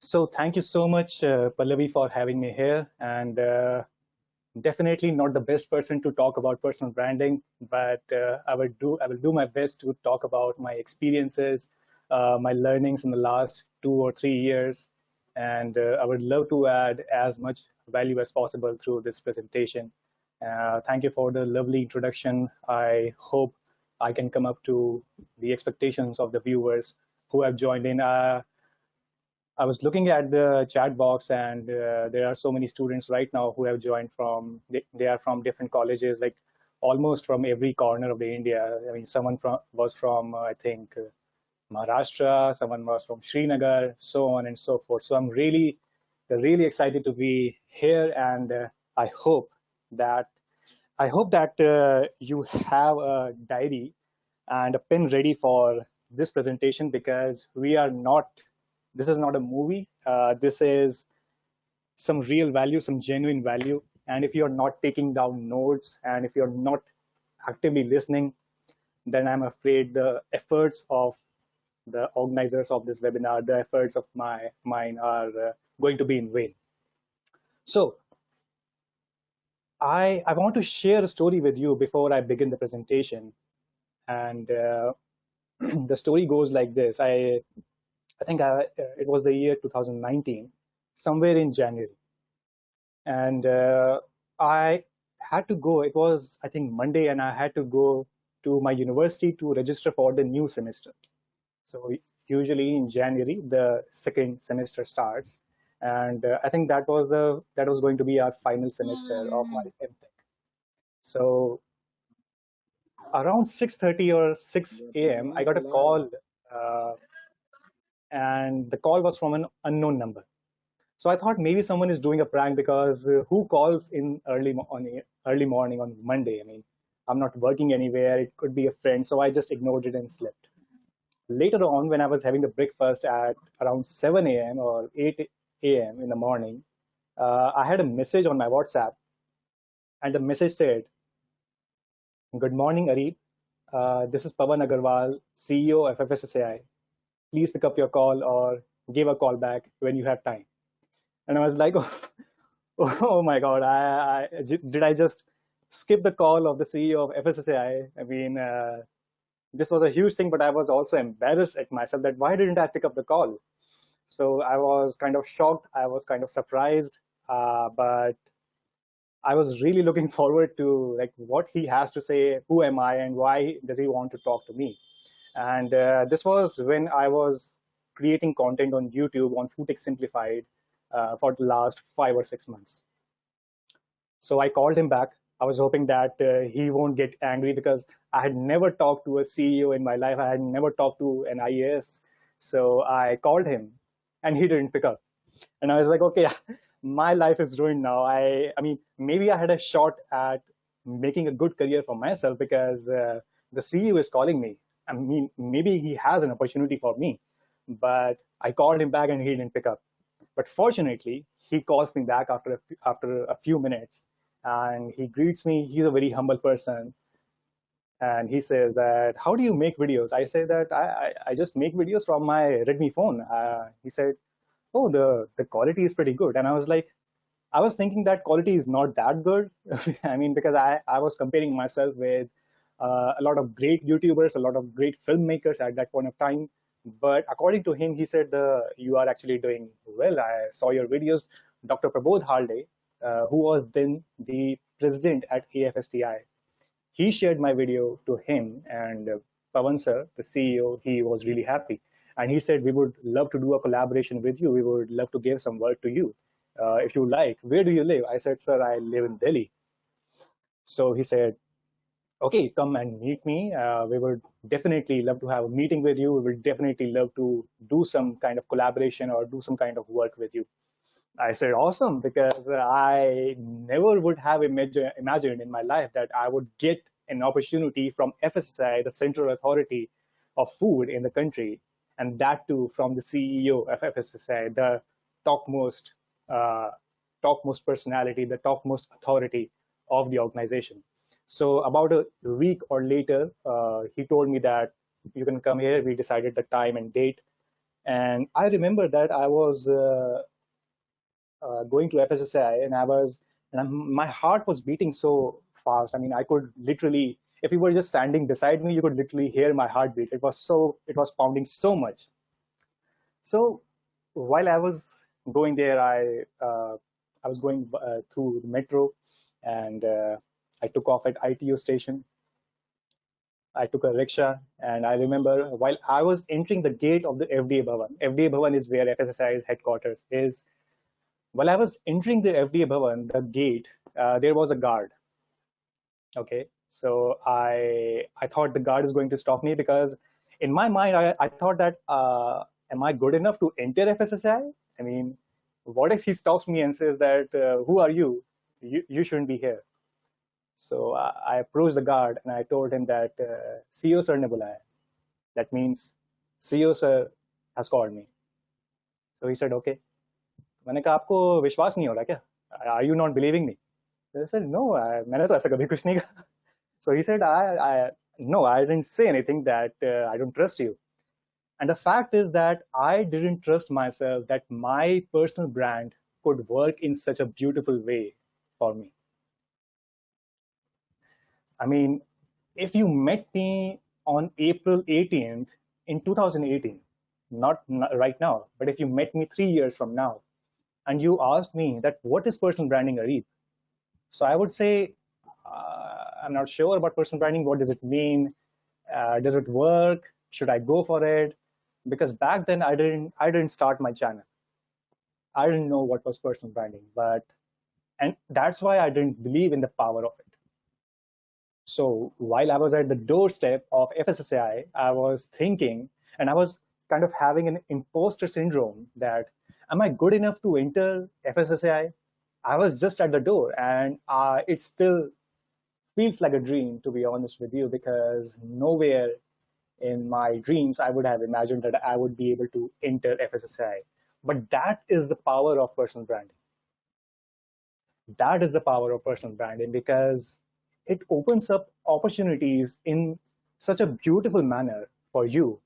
So thank you so much, Pallavi, for having me here. And definitely not the best person to talk about personal branding, but I will do my best to talk about my experiences, my learnings in the last 2 or 3 years, and I would love to add as much value as possible through this presentation. Thank you for the lovely introduction. I hope I can come up to the expectations of the viewers who have joined in. I was looking at the chat box, and there are so many students right now who have joined from. They are from different colleges, like almost from every corner of the India. I mean, someone was from I think Maharashtra, someone was from Srinagar, so on and so forth. So I'm really excited to be here, and I hope that you have a diary and a pen ready for this presentation because we are not. This is not a movie. This is some real value, some genuine value. And if you're not taking down notes and if you're not actively listening, then I'm afraid the efforts of the organizers of this webinar, the efforts of mine are going to be in vain. So I want to share a story with you before I begin the presentation. And the story goes like this. I think it was the year 2019, somewhere in January. And I had to go. It was, I think, Monday, and I had to go to my university to register for the new semester. So usually in January, the second semester starts, and I think that was going to be our final semester of my MTech. So around 6:30 or 6 a.m., I got a call, uh, and the call was from an unknown number. So I thought maybe someone is doing a prank because who calls in early morning on Monday? I mean, I'm not working anywhere. It could be a friend. So I just ignored it and slept. Later on, when I was having the breakfast at around 7 a.m. or 8 a.m. in the morning, I had a message on my WhatsApp, and the message said, "Good morning, Areeb. This is Pawan Agarwal, CEO of FSSAI. Please pick up your call or give a call back when you have time." And I was like, oh my God, did I just skip the call of the CEO of FSSAI? I mean, this was a huge thing, but I was also embarrassed at myself that why didn't I pick up the call? So I was kind of shocked. I was kind of surprised, but I was really looking forward to like what he has to say. Who am I, and why does he want to talk to me? And this was when I was creating content on YouTube on FoodTech Simplified for the last 5 or 6 months. So I called him back. I was hoping that he won't get angry because I had never talked to a CEO in my life. I had never talked to an IAS. So I called him and he didn't pick up. And I was like, okay, my life is ruined now. I mean, maybe I had a shot at making a good career for myself because the CEO is calling me. I mean, maybe he has an opportunity for me, but I called him back and he didn't pick up. But fortunately, he calls me back after a few minutes, and he greets me. He's a very humble person, and he says that, "How do you make videos?" I say that I just make videos from my Redmi phone. He said, "Oh, the quality is pretty good," and I was like, I was thinking that quality is not that good. I mean, because I was comparing myself with a lot of great YouTubers, a lot of great filmmakers at that point of time. But according to him, he said, you are actually doing well. I saw your videos. Dr. Prabodh Halde, who was then the president at AFSTI, he shared my video to him, and Pawan sir, the CEO, he was really happy. And he said, we would love to do a collaboration with you. We would love to give some work to you if you like. Where do you live? I said, sir, I live in Delhi. So he said, okay, come and meet me. We would definitely love to have a meeting with you. We would definitely love to do some kind of collaboration or do some kind of work with you. I said, awesome, because I never would have imagined in my life that I would get an opportunity from FSSAI, the central authority of food in the country, and that too from the CEO of FSSAI, the topmost, uh, topmost personality, the topmost authority of the organization. So about a week or later, he told me that you can come here. We decided the time and date, And I remember that I was going to FSSI, and my heart was beating so fast. I mean, I could literally, if you were just standing beside me, you could literally hear my heartbeat. It was pounding so much. So while I was going there, I was going through the metro, and I took off at ITO station. I took a rickshaw, and I remember while I was entering the gate of the FDA Bhavan. FDA Bhavan is where FSSI's headquarters is. While I was entering the FDA Bhavan, the gate, there was a guard. Okay, so I thought the guard is going to stop me because in my mind I thought that am I good enough to enter FSSI? I mean, what if he stops me and says that who are you? You shouldn't be here. So I approached the guard and I told him that CEO sir ne bulaya. That means CEO sir has called me. So he said, okay. मैंने कहा आपको विश्वास नहीं हो रहा क्या? Are you not believing me? I said, no, मैंने तो ऐसा कभी कुछ नहीं कहा. So he said, no, I didn't say anything that I don't trust you. And the fact is that I didn't trust myself that my personal brand could work in such a beautiful way for me. I mean, if you met me on April 18th in 2018, not right now, but if you met me 3 years from now, and you asked me that what is personal branding, Areeb? So I would say, I'm not sure about personal branding. What does it mean? Does it work? Should I go for it? Because back then I didn't start my channel. I didn't know what was personal branding, and that's why I didn't believe in the power of it. So while I was at the doorstep of FSSAI, I was thinking, and I was kind of having an imposter syndrome that am I good enough to enter FSSAI? I was just at the door, and it still feels like a dream, to be honest with you, because nowhere in my dreams I would have imagined that I would be able to enter FSSAI. But that is the power of personal branding. That is the power of personal branding because it opens up opportunities in such a beautiful manner for you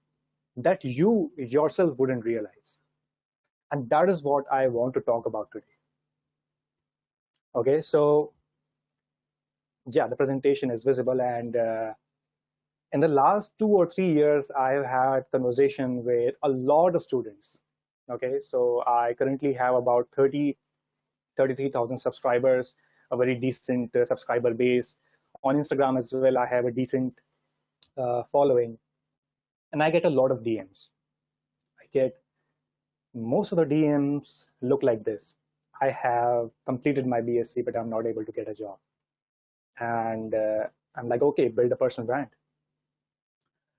that you yourself wouldn't realize. And that is what I want to talk about today. Okay, so yeah, the presentation is visible, and in the last 2 or 3 years, I've had conversation with a lot of students. Okay, so I currently have about 33,000 subscribers, a very decent subscriber base. On Instagram as well, I have a decent following, and I get a lot of DMs. I get most of the DMs look like this. I have completed my BSc, but I'm not able to get a job. And I'm like, okay, build a personal brand.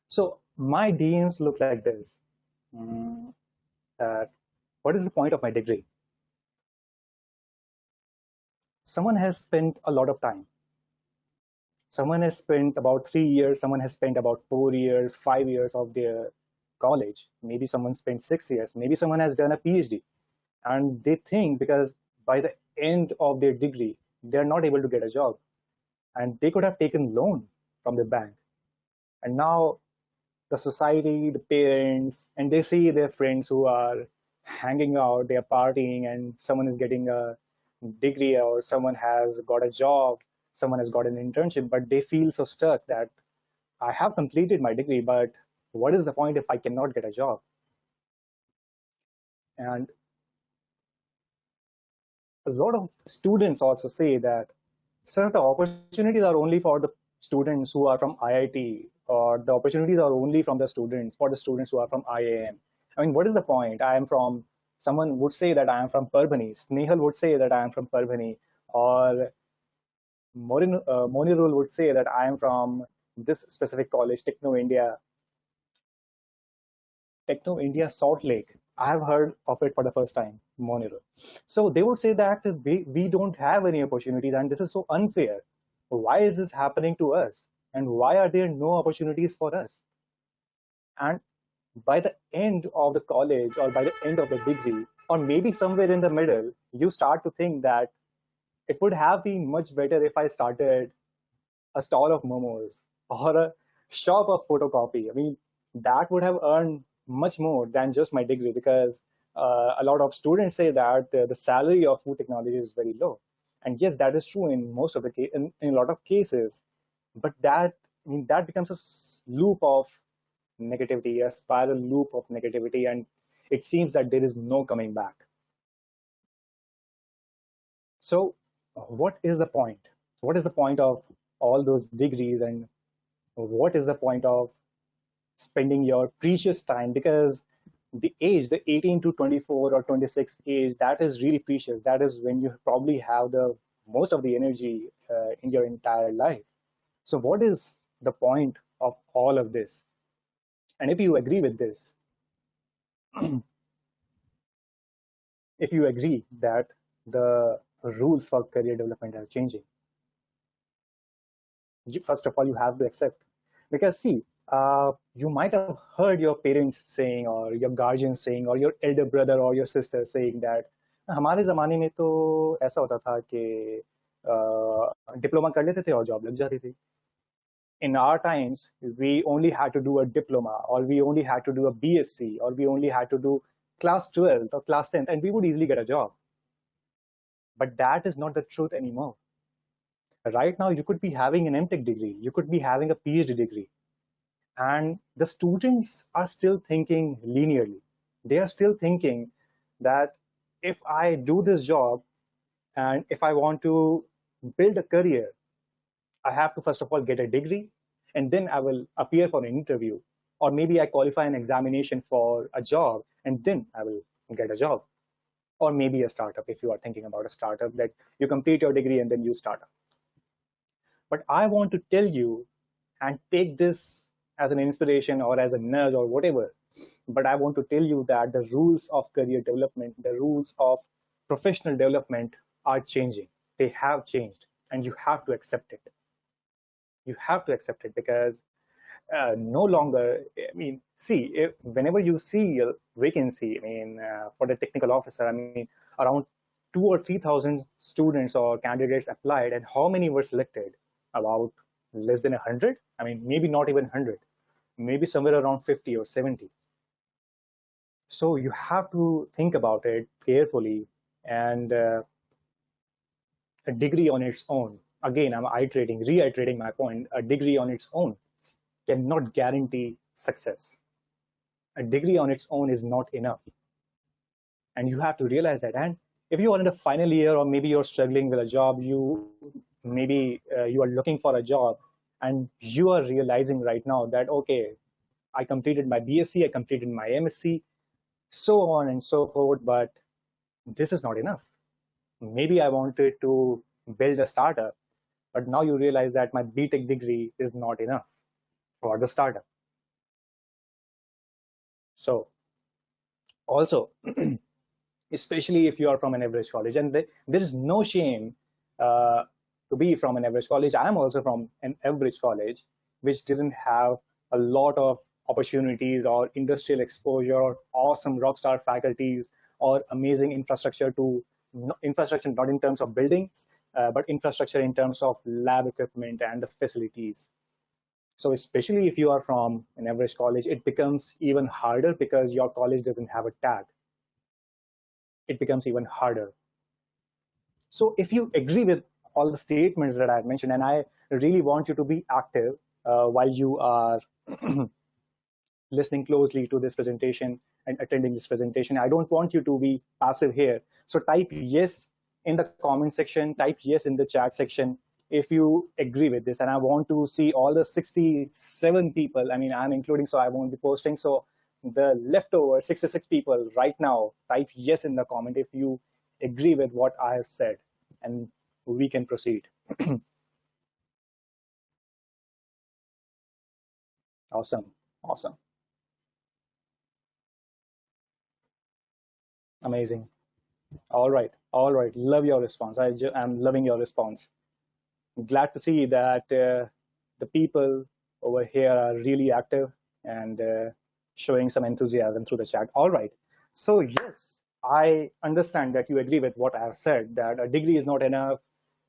So my DMs look like this. What is the point of my degree? Someone has spent a lot of time. Someone has spent about 3 years. Someone has spent about 4 years, 5 years of their college. Maybe someone spent 6 years. Maybe someone has done a PhD. And they think because by the end of their degree, they're not able to get a job. And they could have taken loan from the bank. And now the society, the parents, and they see their friends who are hanging out, they're partying, and someone is getting a degree or someone has got a job, someone has got an internship, but they feel so stuck that I have completed my degree, but what is the point if I cannot get a job? And a lot of students also say that, sir, the opportunities are only for the students who are from IIT, or the opportunities are only from the students for the students who are from IAM. I mean, what is the point? Someone would say that I am from Parbhani. Snehal would say that I am from Parbhani, or Monirul would say that I am from this specific college, Techno India Salt Lake. I have heard of it for the first time, Monero. So they would say that we don't have any opportunities and this is so unfair. Why is this happening to us? And why are there no opportunities for us? And by the end of the college or by the end of the degree, or maybe somewhere in the middle, you start to think that it would have been much better if I started a stall of momos or a shop of photocopy. I mean, that would have earned much more than just my degree, because a lot of students say that the salary of food technology is very low. And yes, that is true in most of the in a lot of cases. But that, I mean, that becomes a loop of negativity, a spiral loop of negativity, and it seems that there is no coming back. So, what is the point? What is the point of all those degrees, and what is the point of spending your precious time? Because the age, the 18 to 24 or 26 age, that is really precious. That is when you probably have the most of the energy in your entire life. So, what is the point of all of this? And if you agree with this, if you agree that the rules for career development are changing, first of all, you have to accept. Because see, you might have heard your parents saying, or your guardians saying, or your elder brother or your sister saying that हमारे ज़माने में तो ऐसा होता था कि diploma कर लेते थे और जॉब लग जाती थी. In our times, we only had to do a diploma, or we only had to do a BSc, or we only had to do class 12th or class 10th, and we would easily get a job. But that is not the truth anymore. Right now, you could be having an MTech degree, you could be having a PhD degree, and the students are still thinking linearly. They are still thinking that if I do this job and if I want to build a career, I have to first of all get a degree, and then I will appear for an interview, or maybe I qualify an examination for a job, and then I will get a job, or maybe a startup if you are thinking about a startup, that you complete your degree and then you start up. But I want to tell you, and take this as an inspiration or as a nudge or whatever, but I want to tell you that the rules of career development, the rules of professional development are changing. They have changed, and you have to accept it. You have to accept it, because no longer, I mean, see, whenever you see a vacancy, I mean, for the technical officer, I mean, around 2 or 3,000 students or candidates applied, and how many were selected? About less than 100. I mean, maybe not even 100, maybe somewhere around 50 or 70. So you have to think about it carefully. And a degree on its own, again, I'm reiterating my point, a degree on its own cannot guarantee success. A degree on its own is not enough. And you have to realize that. And if you are in the final year, or maybe you're struggling with a job, you are looking for a job, and you are realizing right now that, okay, I completed my BSc, I completed my MSc, so on and so forth, but this is not enough. Maybe I wanted to build a startup, but now you realize that my BTech degree is not enough for the startup. So also, especially if you are from an average college, and there is no shame uh, to be from an average college. I am also from an average college, which didn't have a lot of opportunities or industrial exposure or awesome rockstar faculties or amazing infrastructure infrastructure, not in terms of buildings, but infrastructure in terms of lab equipment and the facilities. So especially if you are from an average college, it becomes even harder, because your college doesn't have a tag. It becomes even harder. So if you agree with all the statements that I've mentioned, and I really want you to be active while you are listening closely to this presentation and attending this presentation, I don't want you to be passive here. So type yes in the comment section, type yes in the chat section if you agree with this. And I want to see all the 67 people. I mean, I'm including, so I won't be posting. So the leftover 66 people right now, type yes in the comment if you agree with what I have said, and we can proceed. Awesome. Awesome. Amazing. All right. All right. Love your response. I'm loving your response. Glad to see that the people over here are really active and showing some enthusiasm through the chat. All right. So, yes, I understand that you agree with what I have said, that a degree is not enough,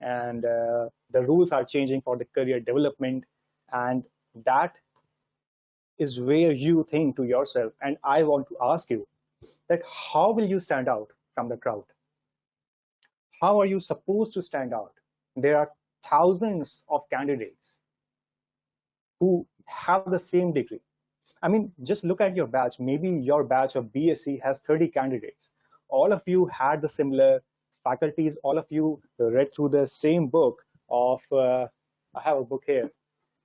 and the rules are changing for the career development. And that is where you think to yourself, and I want to ask you that how will you stand out from the crowd? How are you supposed to stand out? There are thousands of candidates who have the same degree. I mean, just look at your batch. Maybe your batch of BSc has 30 candidates. All of you had the similar faculties. All of you read through the same book of, I have a book here,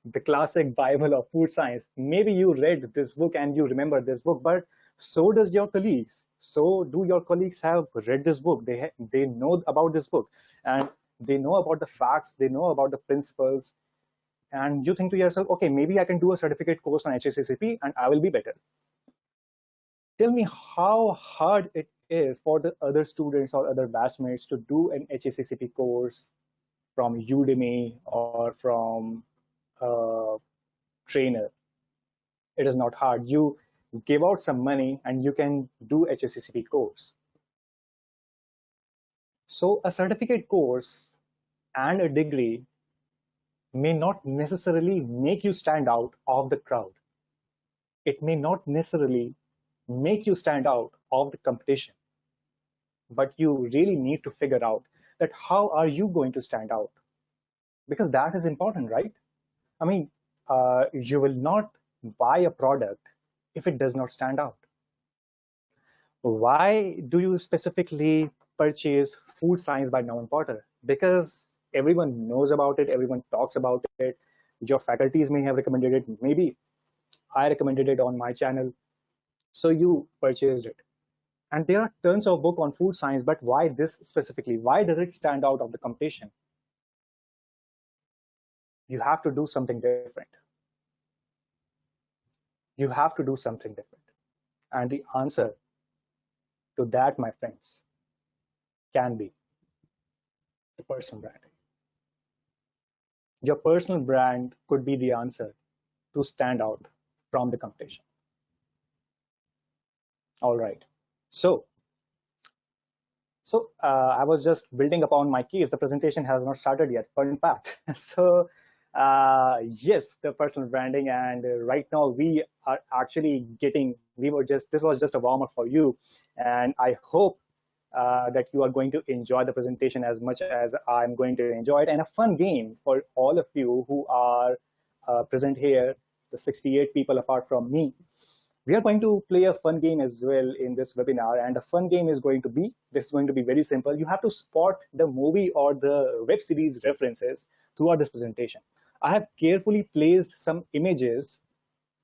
the classic Bible of food science. Maybe you read this book and you remember this book, but so does your colleagues. So do your colleagues have read this book? They know about this book, and they know about the facts. They know about the principles. And you think to yourself, okay, maybe I can do a certificate course on HACCP and I will be better. Tell me how hard it is for the other students or other batchmates to do an HACCP course from Udemy or from a trainer. It is not hard. You give out some money and you can do HACCP course. So a certificate course and a degree may not necessarily make you stand out of the crowd. It may not necessarily make you stand out of the competition, but you really need to figure out that how are you going to stand out, because that is important, right? I mean, you will not buy a product if it does not stand out. Why do you specifically purchase Food Science by Norman Porter? Because everyone knows about it, everyone talks about it. Your faculties may have recommended it, maybe I recommended it on my channel, so you purchased it. And there are tons of book on food science, but why this specifically? Why does it stand out of the competition? You have to do something different. You have to do something different. And the answer to that, my friends, can be the personal branding. Your personal brand could be the answer to stand out from the competition. All right. So I was just building upon my case. The presentation has not started yet. Fun fact. So yes, the personal branding, and right now we are actually getting. This was just a warm up for you, and I hope that you are going to enjoy the presentation as much as I'm going to enjoy it, and a fun game for all of you who are present here, the 68 people apart from me. We are going to play a fun game as well in this webinar, and the fun game is going to be, this is going to be very simple. You have to spot the movie or the web series references throughout this presentation. I have carefully placed some images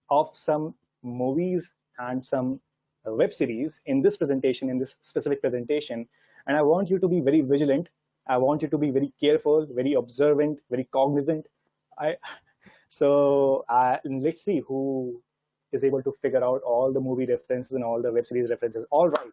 of some movies and some web series in this presentation, in this specific presentation, and I want you to be very vigilant. I want you to be very careful, very observant, very cognizant. Let's see who is able to figure out all the movie references and all the web series references. All right.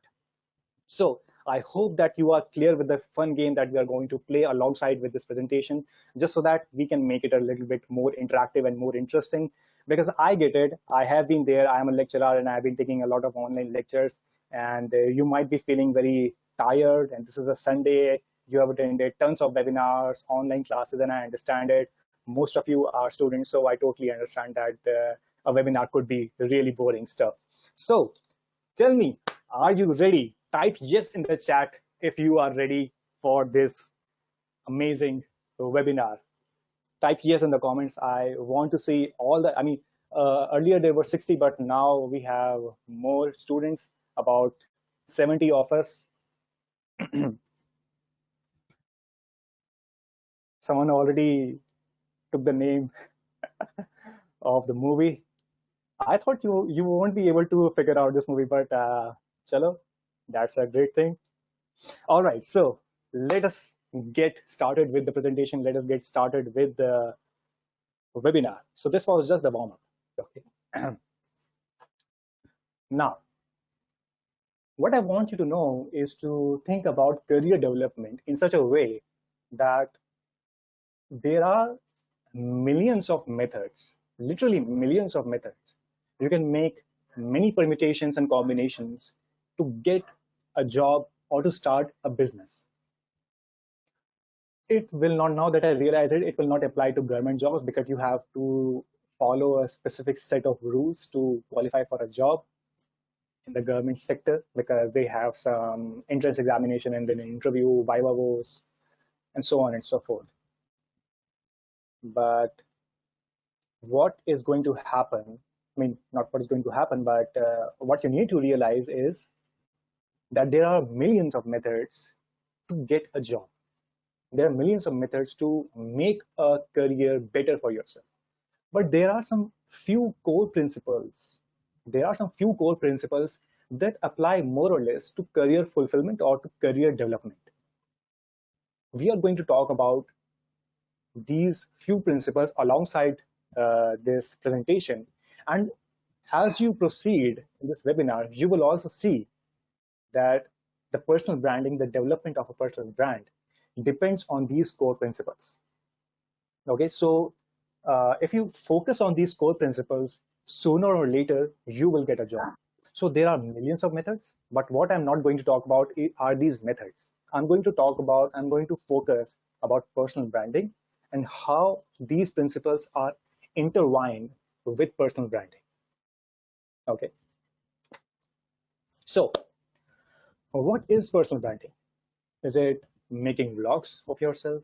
So I hope that you are clear with the fun game that we are going to play alongside with this presentation, just so that we can make it a little bit more interactive and more interesting. Because I get it, I have been there, I am a lecturer and I've been taking a lot of online lectures, and you might be feeling very tired, and this is a Sunday, you have attended tons of webinars, online classes, and I understand it. Most of you are students, so I totally understand that a webinar could be really boring stuff. So tell me, are you ready? Type yes in the chat if you are ready for this amazing webinar. Type yes in the comments. I want to see all the, I mean, earlier there were 60, but now we have more students, about 70 of us. Someone already took the name of the movie. I thought you won't be able to figure out this movie, but chalo, that's a great thing. All right, so let us get started with the presentation. Let us get started with the webinar. So this was just the warm-up. Okay. Now, what I want you to know is to think about career development in such a way that there are millions of methods, literally millions of methods. You can make many permutations and combinations to get a job or to start a business. It will not, now that I realize it, it will not apply to government jobs, because you have to follow a specific set of rules to qualify for a job in the government sector because they have some entrance examination and then an interview, viva voce, and so on and so forth. But what is going to happen? I mean, not what is going to happen, but what you need to realize is that there are millions of methods to get a job. There are millions of methods to make a career better for yourself. But there are some few core principles. There are some few core principles that apply more or less to career fulfillment or to career development. We are going to talk about these few principles alongside this presentation. And as you proceed in this webinar, you will also see that the personal branding, the development of a personal brand depends on these core principles. Okay, so if you focus on these core principles, sooner or later, you will get a job. So there are millions of methods, but what I'm not going to talk about are these methods. I'm going to focus about personal branding and how these principles are intertwined with personal branding. Okay, so what is personal branding? Is it making vlogs of yourself?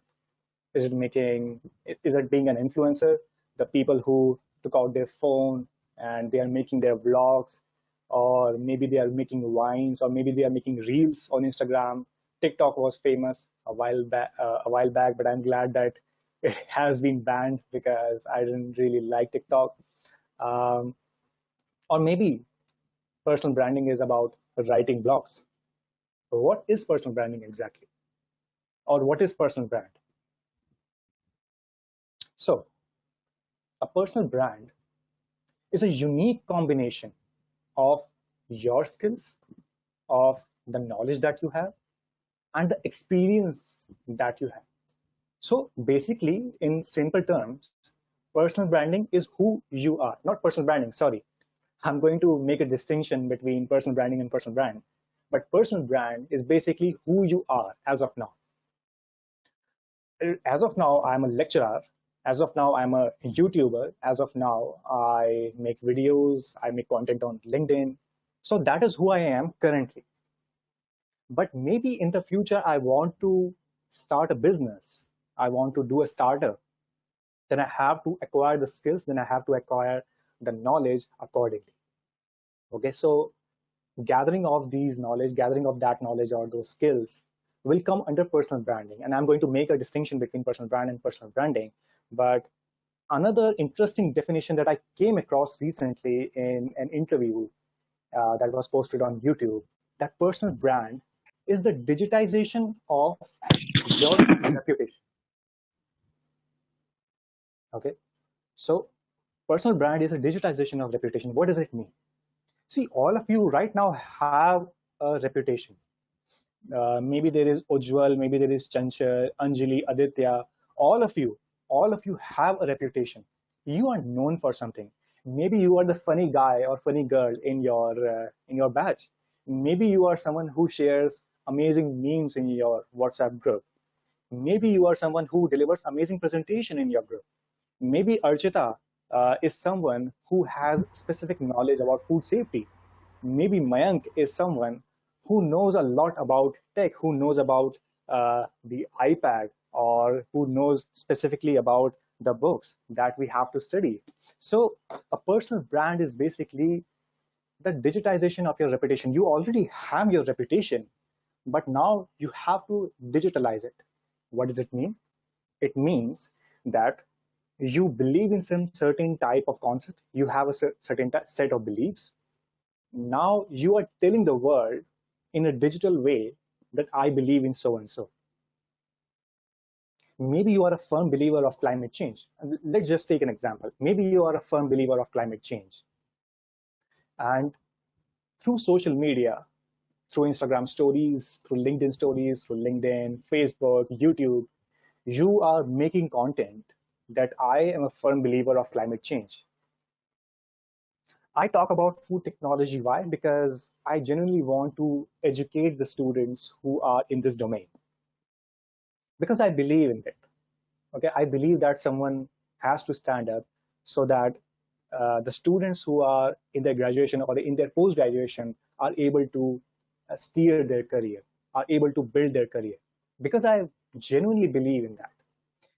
Is it being an influencer? The people who took out their phone and they are making their vlogs, or maybe they are making wines, or maybe they are making reels on Instagram. TikTok was famous a while back, but I'm glad that it has been banned because I didn't really like TikTok. Um, or maybe personal branding is about writing blogs. What is personal branding exactly? Or what is personal brand? So a personal brand is a unique combination of your skills, of the knowledge that you have, and the experience that you have. So basically, in simple terms, personal branding is who you are. Not personal branding, sorry. I'm going to make a distinction between personal branding and personal brand. But personal brand is basically who you are as of now. As of now, I'm a lecturer. As of now, I'm a YouTuber. As of now, I make videos, I make content on LinkedIn. So that is who I am currently. But maybe in the future, I want to start a business. I want to do a startup. Then I have to acquire the skills, then I have to acquire the knowledge accordingly. Okay, so gathering of that knowledge or those skills will come under personal branding. And I'm going to make a distinction between personal brand and personal branding. But another interesting definition that I came across recently in an interview that was posted on YouTube, that personal brand is the digitization of your reputation. Okay, so personal brand is a digitization of reputation. What does it mean? See, all of you right now have a reputation. Maybe there is Ujjwal, maybe there is Chanchal, Anjali, Aditya. All of you have a reputation. You are known for something. Maybe you are the funny guy or funny girl in your batch. Maybe you are someone who shares amazing memes in your WhatsApp group. Maybe you are someone who delivers amazing presentation in your group. Maybe Archita is someone who has specific knowledge about food safety. Maybe Mayank is someone who knows a lot about tech, who knows about the iPad, or who knows specifically about the books that we have to study. So a personal brand is basically the digitization of your reputation. You already have your reputation, but now you have to digitalize it. What does it mean? It means that you believe in some certain type of concept, you have a certain set of beliefs. Now you are telling the world in a digital way that I believe in so and so. Maybe you are a firm believer of climate change. Let's just take an example. Maybe you are a firm believer of climate change. And through social media, through Instagram stories, through LinkedIn stories, through LinkedIn, Facebook, YouTube, you are making content that I am a firm believer of climate change. I talk about food technology. Why? Because I genuinely want to educate the students who are in this domain. Because I believe in it. Okay, I believe that someone has to stand up so that the students who are in their graduation or in their post graduation are able to steer their career, are able to build their career. Because I genuinely believe in that.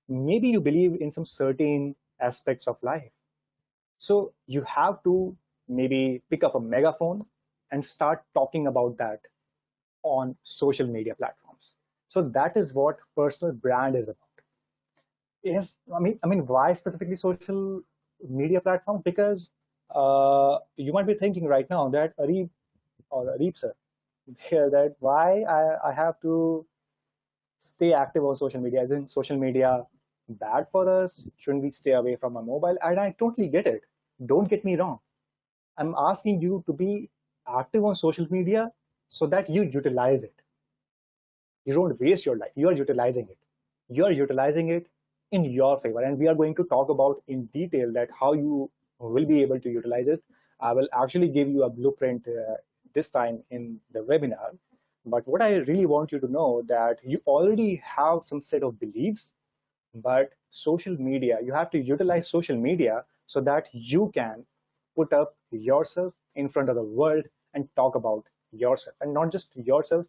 Maybe you believe in some certain aspects of life. So you have to maybe pick up a megaphone and start talking about that on social media platforms. So that is what personal brand is about. If I mean, why specifically social media platforms? Because you might be thinking right now that Areeb or Areeb sir, here that why I have to stay active on social media. Isn't social media bad for us? Shouldn't we stay away from our mobile? And I totally get it. Don't get me wrong. I'm asking you to be active on social media so that you utilize it. You don't waste your life. You are utilizing it. You are utilizing it in your favor. And we are going to talk about in detail that how you will be able to utilize it. I will actually give you a blueprint this time in the webinar. But what I really want you to know that you already have some set of beliefs, but social media, you have to utilize social media so that you can put up yourself in front of the world and talk about yourself. And not just yourself,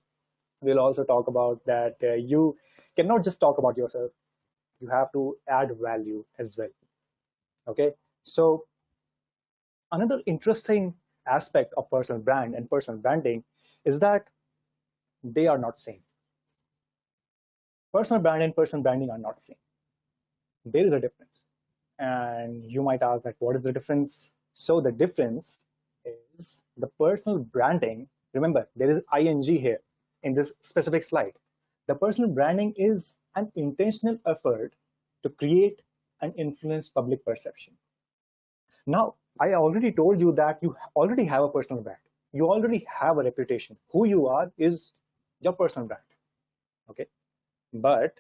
we'll also talk about that you cannot just talk about yourself, you have to add value as well. Okay, so another interesting aspect of personal brand and personal branding is that they are not same. Personal brand and personal branding are not same. There is a difference. And you might ask that what is the difference? So the difference is the personal branding. Remember, there is ing here in this specific slide. The personal branding is an intentional effort to create and influence public perception. Now, I already told you that you already have a personal brand. You already have a reputation. Who you are is your personal brand. Okay. But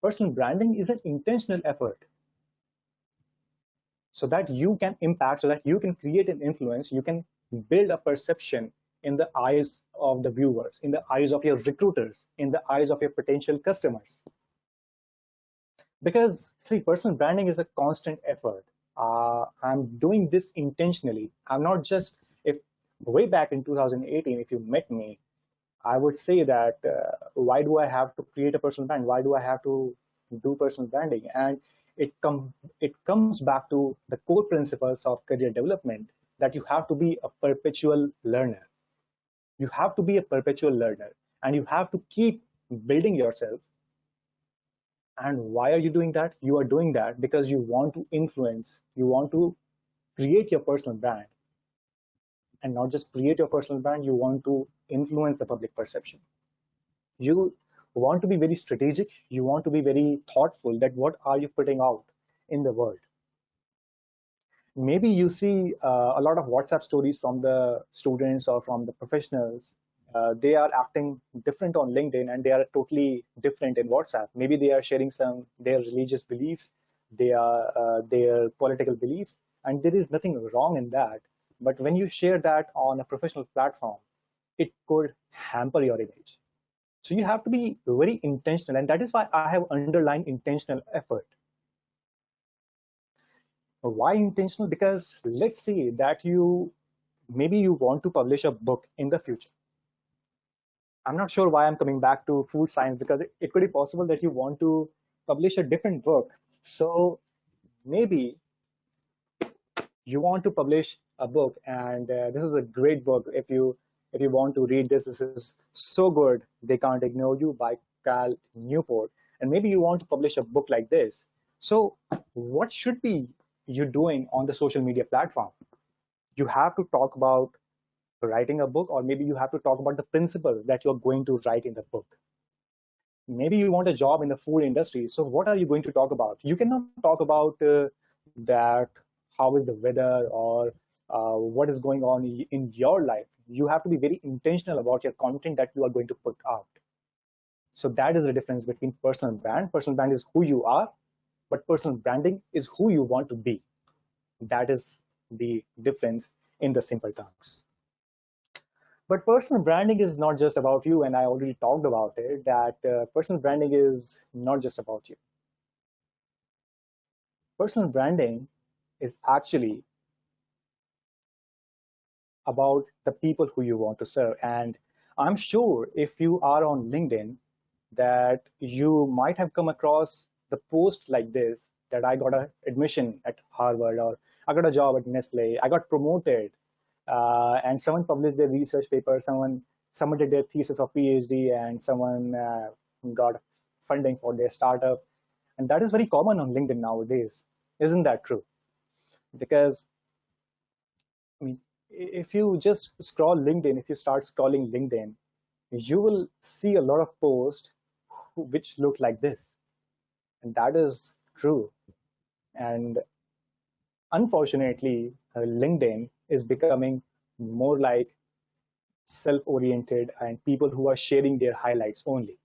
personal branding is an intentional effort so that you can impact, so that you can create an influence, you can build a perception in the eyes of the viewers, in the eyes of your recruiters, in the eyes of your potential customers. Because see, personal branding is a constant effort. I'm doing this intentionally. I'm not just, if way back in 2018, if you met me, I would say that why do I have to create a personal brand? Why do I have to do personal branding? And it comes back to the core principles of career development, that you have to be a perpetual learner. You have to be a perpetual learner, and you have to keep building yourself. And why are you doing that? You are doing that because you want to influence, you want to create your personal brand, and not just create your personal brand, you want to influence the public perception. You want to be very strategic, you want to be very thoughtful that what are you putting out in the world. Maybe you see a lot of WhatsApp stories from the students or from the professionals. They are acting different on LinkedIn and they are totally different in WhatsApp. Maybe they are sharing some their religious beliefs, their political beliefs, and there is nothing wrong in that. But when you share that on a professional platform, it could hamper your image. So you have to be very intentional, and that is why I have underlined intentional effort. Why intentional? Because let's say that maybe you want to publish a book in the future. I'm not sure why I'm coming back to food science, because it could be possible that you want to publish a different book. So maybe you want to publish a book, and this is a great book. If you want to read this is so good. They Can't Ignore You by Cal Newport. And maybe you want to publish a book like this. So what should be you doing on the social media platform? You have to talk about writing a book, or maybe you have to talk about the principles that you're going to write in the book. Maybe you want a job in the food industry. So what are you going to talk about? You cannot talk about that how is the weather, or what is going on in your life. You have to be very intentional about your content that you are going to put out. So that is the difference between personal brand. Personal brand is who you are, but personal branding is who you want to be. That is the difference in the simple terms. But personal branding is not just about you, and I already talked about it, that personal branding is not just about you. Personal branding is actually about the people who you want to serve. And I'm sure if you are on LinkedIn, that you might have come across the post like this, that I got an admission at Harvard, or I got a job at Nestle, I got promoted, and someone published their research paper, someone did their thesis or PhD, and someone got funding for their startup. And that is very common on LinkedIn nowadays. Isn't that true? Because I mean, if you just scroll LinkedIn, if you start scrolling LinkedIn, you will see a lot of posts which look like this. And that is true. And unfortunately, LinkedIn is becoming more like self-oriented and people who are sharing their highlights only.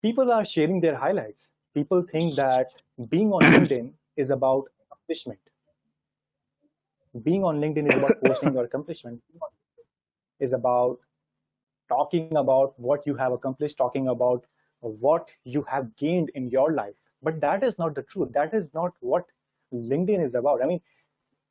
People are sharing their highlights. People think that being on LinkedIn is about accomplishment. Being on LinkedIn is about posting your accomplishment, is about talking about what you have accomplished, talking about what you have gained in your life. But that is not the truth. That is not what LinkedIn is about. I mean,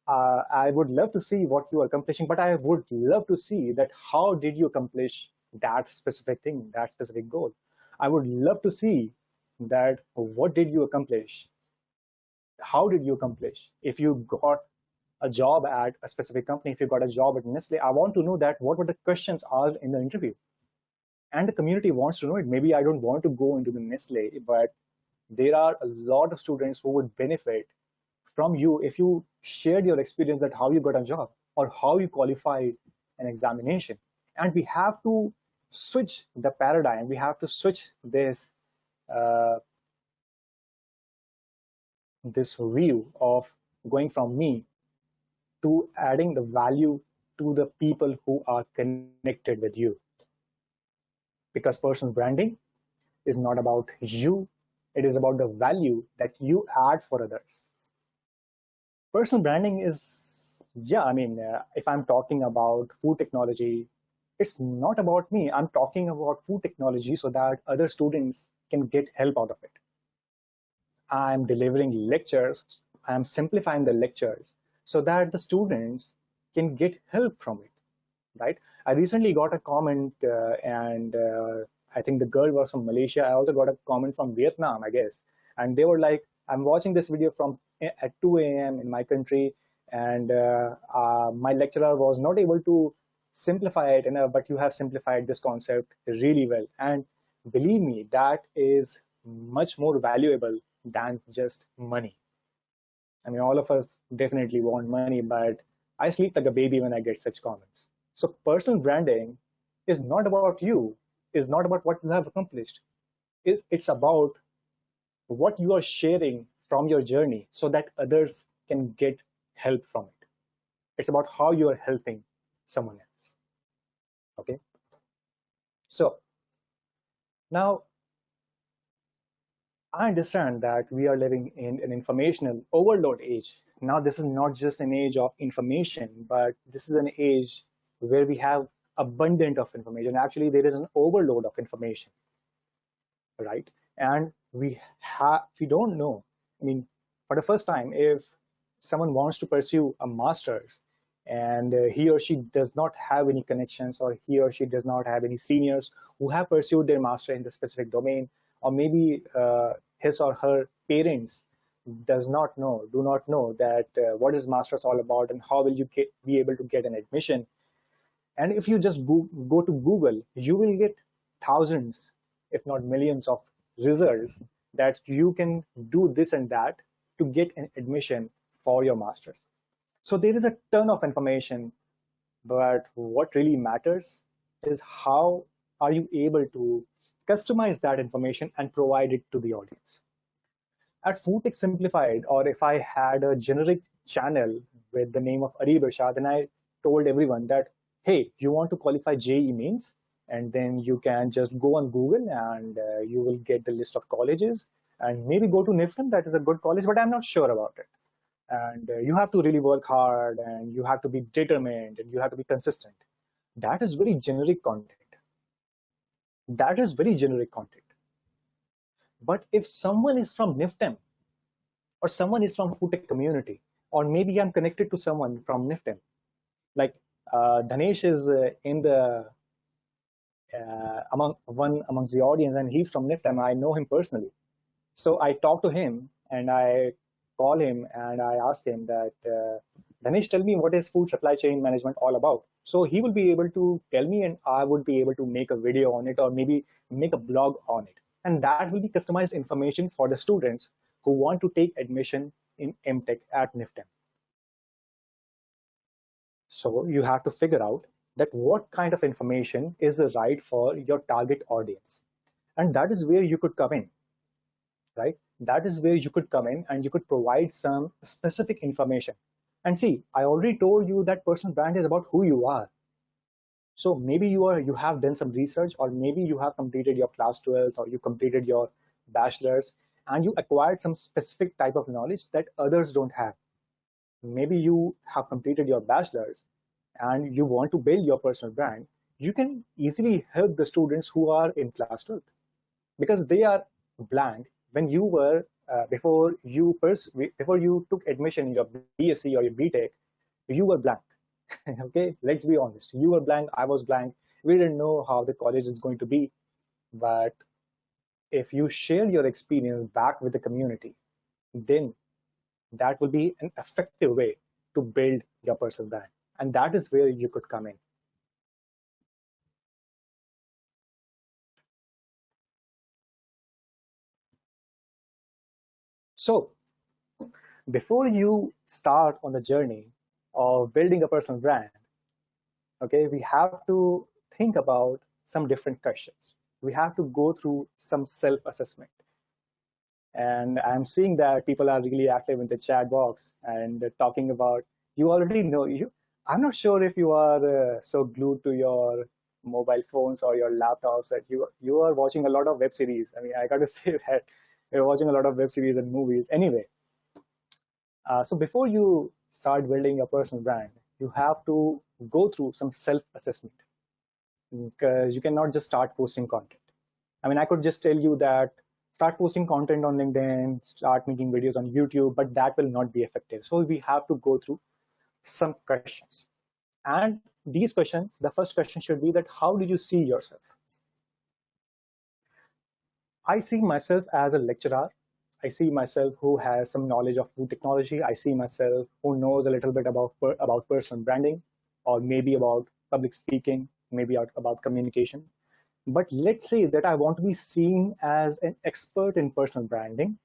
I would love to see what you are accomplishing, but I would love to see that how did you accomplish that specific thing, that specific goal. I would love to see that what did you accomplish? How did you accomplish? If you got a job at a specific company, if you got a job at Nestle, I want to know that what were the questions asked in the interview. And the community wants to know it. Maybe I don't want to go into the Nestle, but there are a lot of students who would benefit from you if you shared your experience, that how you got a job or how you qualified an examination. And we have to switch the paradigm. We have to switch uh, this view of going from me to adding the value to the people who are connected with you. Because personal branding is not about you, it is about the value that you add for others. Personal branding is, yeah, I mean, if I'm talking about food technology, it's not about me. I'm talking about food technology so that other students can get help out of it. I'm delivering lectures, I'm simplifying the lectures so that the students can get help from it, right? I recently got a comment, and I think the girl was from Malaysia. I also got a comment from Vietnam, I guess. And they were like, I'm watching this video from at 2 a.m. in my country, and my lecturer was not able to simplify it enough, but you have simplified this concept really well. And believe me, that is much more valuable than just money. I mean, all of us definitely want money, but I sleep like a baby when I get such comments. So personal branding is not about you, is not about what you have accomplished. It's about what you are sharing from your journey so that others can get help from it. It's about how you are helping someone else. Okay. So now I understand that we are living in an informational overload age. Now, this is not just an age of information, but this is an age where we have abundant of information. Actually, there is an overload of information, right? And we don't know. I mean, for the first time, if someone wants to pursue a master's and he or she does not have any connections, or he or she does not have any seniors who have pursued their master in the specific domain, or maybe his or her parents do not know that what is masters all about and how will you be able to get an admission. And if you just go to Google, you will get thousands, if not millions, of results that you can do this and that to get an admission for your master's. So there is a ton of information, but what really matters is how are you able to customize that information and provide it to the audience. At FoodTech Simplified, or if I had a generic channel with the name of Areeb Irshad, and I told everyone that, hey, you want to qualify JEE means, and then you can just go on Google and you will get the list of colleges, and maybe go to NIFTM, that is a good college, but I'm not sure about it. And you have to really work hard, and you have to be determined, and you have to be consistent. That is very generic content. That is very generic content. But if someone is from NIFTM or someone is from food tech community, or maybe I'm connected to someone from NIFTM. Like Dhanesh is in the amongst the audience, and he's from NIFTM. I know him personally. So I talk to him and I call him and I ask him that, Dhanesh, tell me what is food supply chain management all about. So he will be able to tell me, and I would be able to make a video on it or maybe make a blog on it. And that will be customized information for the students who want to take admission in MTech at NIFTM. So you have to figure out that what kind of information is right for your target audience. And that is where you could come in, right? That is where you could come in and you could provide some specific information. And see, I already told you that personal brand is about who you are. So maybe you have done some research, or maybe you have completed your class 12th, or you completed your bachelor's, and you acquired some specific type of knowledge that others don't have. Maybe you have completed your bachelor's and you want to build your personal brand. You can easily help the students who are in class 12th, because they are blank when you were before you took admission in your BSc or your BTech. You were blank. Okay, let's be honest, you were blank, I was blank. We didn't know how the college is going to be. But if you share your experience back with the community, then that will be an effective way to build your personal brand. And that is where you could come in. So before you start on the journey of building a personal brand, okay, we have to think about some different questions. We have to go through some self-assessment. And I'm seeing that people are really active in the chat box and they're talking about, you already know you. I'm not sure if you are so glued to your mobile phones or your laptops that you are watching a lot of web series. I mean, I got to say that you're watching a lot of web series and movies. Anyway, so before you start building your personal brand, you have to go through some self-assessment, because you cannot just start posting content. I mean, I could just tell you that start posting content on LinkedIn, start making videos on YouTube, but that will not be effective. So we have to go through some questions. And these questions, the first question should be that, how do you see yourself? I see myself as a lecturer. I see myself who has some knowledge of food technology. I see myself who knows a little bit about personal branding, or maybe about public speaking, maybe about communication. But let's say that I want to be seen as an expert in personal branding,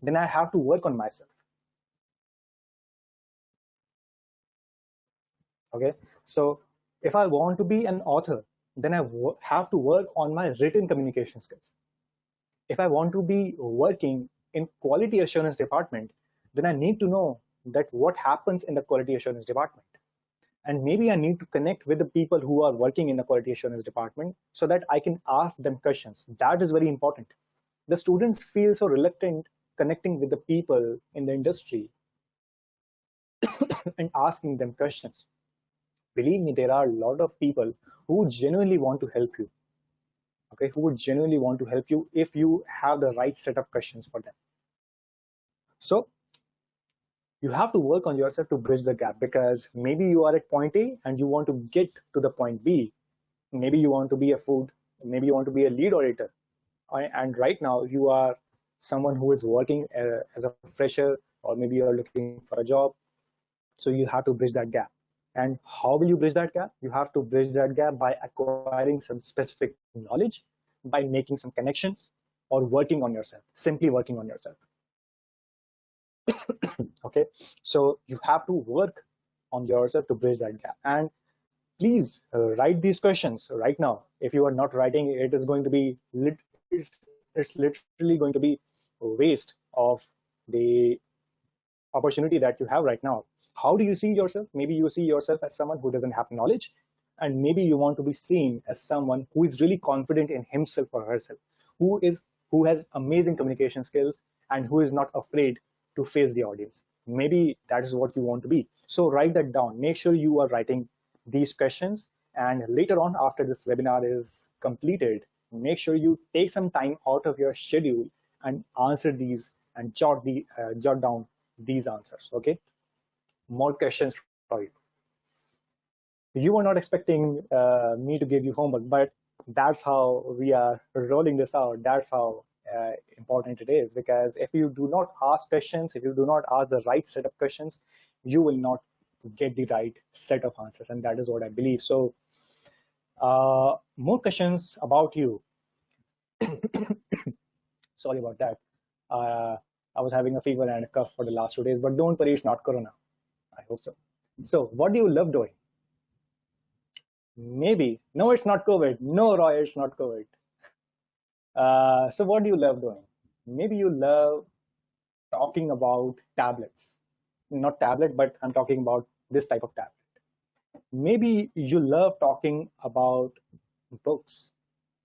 then I have to work on myself. Okay, so if I want to be an author, then I have to work on my written communication skills. If I want to be working in quality assurance department, then I need to know that what happens in the quality assurance department. And maybe I need to connect with the people who are working in the quality assurance department so that I can ask them questions. That is very important. The students feel so reluctant connecting with the people in the industry and asking them questions. Believe me, there are a lot of people who genuinely want to help you, okay, who would genuinely want to help you if you have the right set of questions for them. So you have to work on yourself to bridge the gap, because maybe you are at point A and you want to get to the point B. Maybe you want to be a food, maybe you want to be a lead auditor. And right now you are someone who is working as a fresher, or maybe you're looking for a job. So you have to bridge that gap. And how will you bridge that gap? You have to bridge that gap by acquiring some specific knowledge, by making some connections, or working on yourself, simply working on yourself. Okay, so you have to work on yourself to bridge that gap. And please write these questions right now. If you are not writing, it is going to be it's literally going to be a waste of the opportunity that you have right now. How do you see yourself? Maybe you see yourself as someone who doesn't have knowledge, and maybe you want to be seen as someone who is really confident in himself or herself, who has amazing communication skills, and who is not afraid to face the audience. Maybe that is what you want to be. So write that down. Make sure you are writing these questions, and later on, after this webinar is completed, make sure you take some time out of your schedule and answer these and jot down these answers. Okay, more questions for you. You were not expecting me to give you homework, but that's how we are rolling this out. That's how important it is, because if you do not ask questions, if you do not ask the right set of questions, you will not get the right set of answers, and that is what I believe. So more questions about you. Sorry about that. uh, I was having a fever and a cough for the last 2 days, but don't worry, it's not corona. I hope so. So what do you love doing? Maybe. No, it's not COVID. No, Roy, it's not COVID. So what do you love doing? Maybe you love talking about tablets. Not tablet, but I'm talking about this type of tablet. Maybe you love talking about books.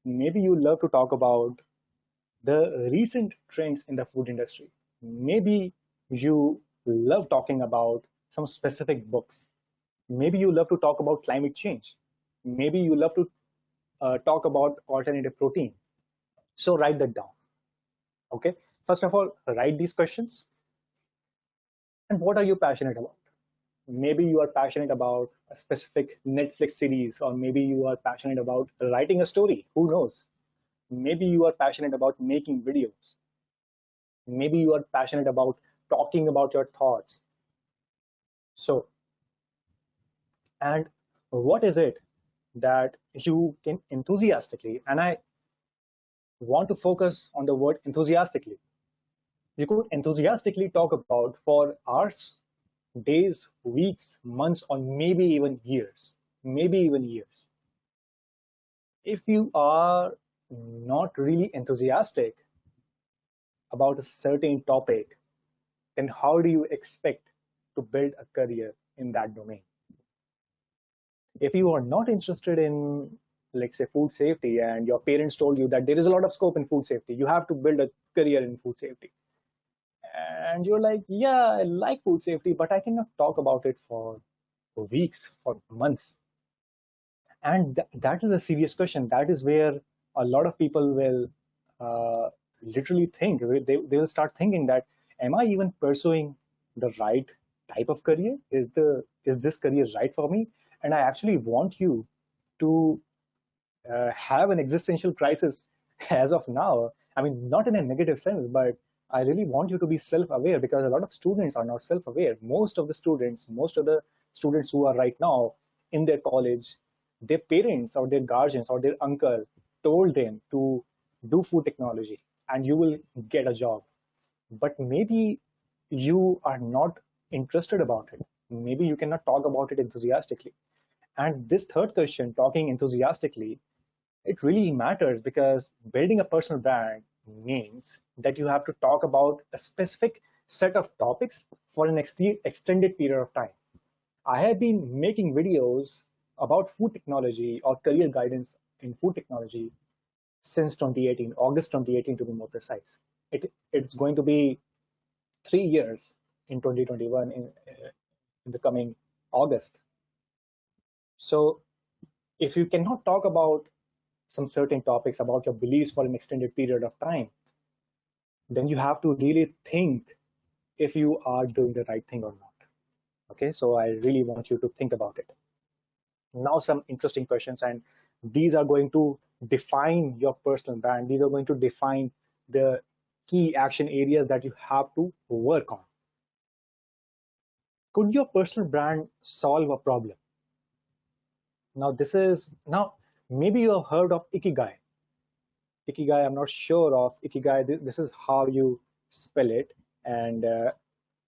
Maybe you love to talk about the recent trends in the food industry. Maybe you love talking about some specific books. Maybe you love to talk about climate change. Maybe you love to talk about alternative protein. So write that down. Okay. First of all, write these questions. And what are you passionate about? Maybe you are passionate about a specific Netflix series, or maybe you are passionate about writing a story. Who knows? Maybe you are passionate about making videos. Maybe you are passionate about talking about your thoughts. So, and what is it that you can enthusiastically, and I want to focus on the word enthusiastically, you could enthusiastically talk about for hours, days, weeks, months, or maybe even years. Maybe even years. If you are not really enthusiastic about a certain topic, then how do you expect to build a career in that domain? If you are not interested in, like, say, food safety, and your parents told you that there is a lot of scope in food safety, you have to build a career in food safety, and you're like, yeah, I like food safety, but I cannot talk about it for weeks, for months. And that is a serious question. That is where a lot of people will uh, literally think, they will start thinking that, am I even pursuing the right type of career? Is this career right for me? And I actually want you to have an existential crisis as of now. I mean, not in a negative sense, but I really want you to be self-aware, because a lot of students are not self-aware. Most of the students who are right now in their college, their parents or their guardians or their uncle told them to do food technology and you will get a job. But maybe you are not interested about it. Maybe you cannot talk about it enthusiastically. And this third question, talking enthusiastically, it really matters, because building a personal brand means that you have to talk about a specific set of topics for an extended period of time. I have been making videos about food technology or career guidance in food technology since 2018, August 2018 to be more precise. It's going to be 3 years in 2021, in the coming August. So if you cannot talk about some certain topics, about your beliefs for an extended period of time, then you have to really think if you are doing the right thing or not. Okay, so I really want you to think about it. Now, some interesting questions, and these are going to define your personal brand. These are going to define the key action areas that you have to work on. Could your personal brand solve a problem? Now, maybe you have heard of Ikigai. Ikigai, I'm not sure of Ikigai. This is how you spell it. And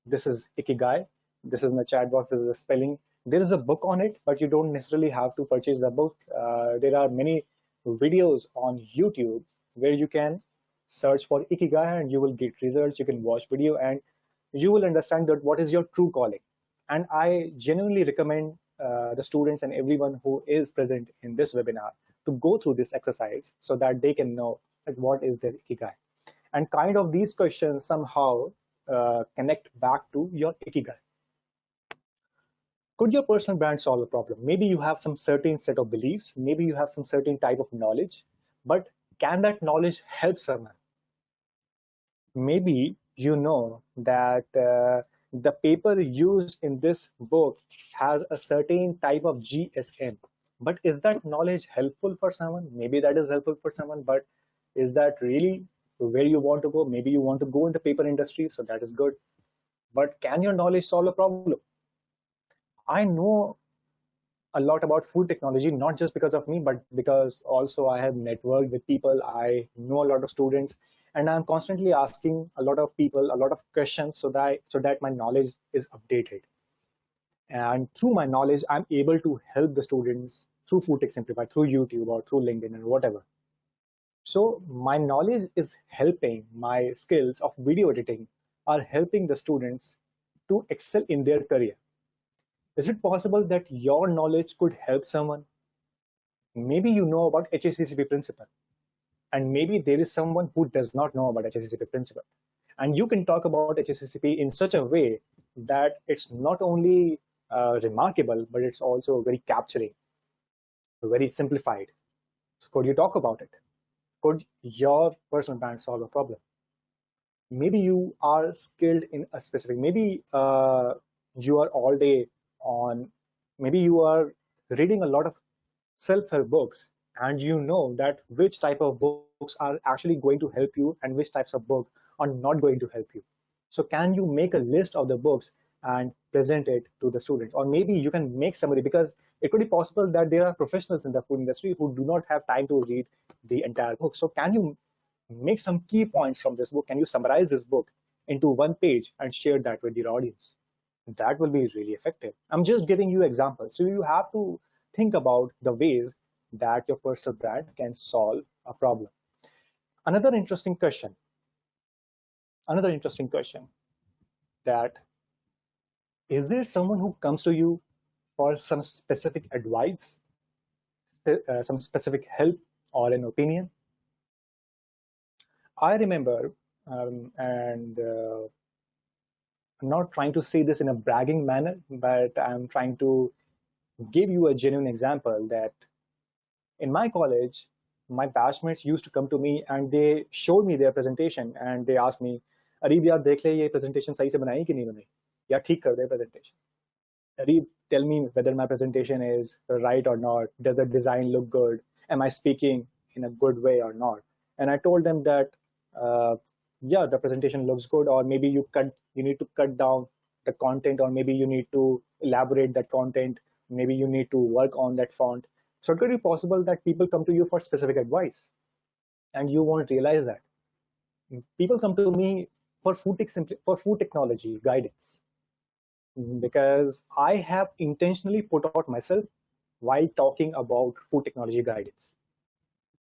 this is Ikigai. This is in the chat box. This is the spelling. There is a book on it, but you don't necessarily have to purchase the book. There are many videos on YouTube where you can search for Ikigai and you will get results. You can watch video and you will understand that what is your true calling. And I genuinely recommend the students and everyone who is present in this webinar to go through this exercise so that they can know that what is their Ikigai. And kind of these questions somehow connect back to your Ikigai. Could your personal brand solve a problem? Maybe you have some certain set of beliefs, maybe you have some certain type of knowledge, but can that knowledge help someone? Maybe you know that the paper used in this book has a certain type of GSM. But is that knowledge helpful for someone? Maybe that is helpful for someone, but is that really where you want to go? Maybe you want to go in the paper industry, so that is good. But can your knowledge solve a problem? I know a lot about food technology, not just because of me, but because also I have networked with people. I know a lot of students, and I'm constantly asking a lot of people a lot of questions so that my knowledge is updated. And through my knowledge, I'm able to help the students through Food Tech Simplified, through YouTube or through LinkedIn and whatever. So my knowledge is helping, my skills of video editing are helping the students to excel in their career. Is it possible that your knowledge could help someone? Maybe you know about HACCP principle, and maybe there is someone who does not know about HACCP principle. And you can talk about HACCP in such a way that it's not only remarkable, but it's also very capturing, very simplified. So could you talk about it? Could your personal brand solve a problem? Maybe you are skilled in a specific, maybe you are all day on, maybe you are reading a lot of self-help books, and you know that which type of books are actually going to help you and which types of books are not going to help you. So can you make a list of the books and present it to the students? Or maybe you can make summary, because it could be possible that there are professionals in the food industry who do not have time to read the entire book. So can you make some key points from this book? Can you summarize this book into one page and share that with your audience? That will be really effective. I'm just giving you examples. So you have to think about the ways that your personal brand can solve a problem. Another interesting question, another interesting question that is there someone who comes to you for some specific advice, some specific help or an opinion? I remember, and I'm not trying to say this in a bragging manner, but I'm trying to give you a genuine example that in my college, my batchmates used to come to me and they showed me their presentation and they asked me, Areeb यार देख ले ये presentation सही से बनाई कि नहीं बनाई या ठीक कर दे presentation. Areeb, tell me whether my presentation is right or not. Does the design look good? Am I speaking in a good way or not? And I told them that, yeah, the presentation looks good, or maybe you need to cut down the content, or maybe you need to elaborate that content. Maybe you need to work on that font. So it could be possible that people come to you for specific advice, and you won't realize that. People come to me for for food technology guidance, because I have intentionally put out myself while talking about food technology guidance.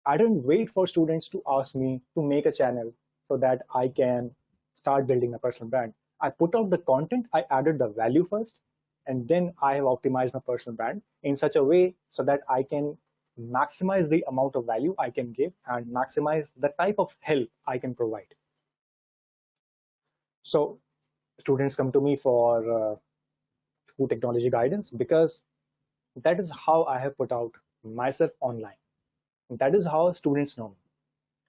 I didn't wait for students to ask me to make a channel so that I can start building a personal brand. I put out the content, I added the value first, and then I have optimized my personal brand in such a way so that I can maximize the amount of value I can give and maximize the type of help I can provide. So students come to me for food technology guidance because that is how I have put out myself online. That is how students know me.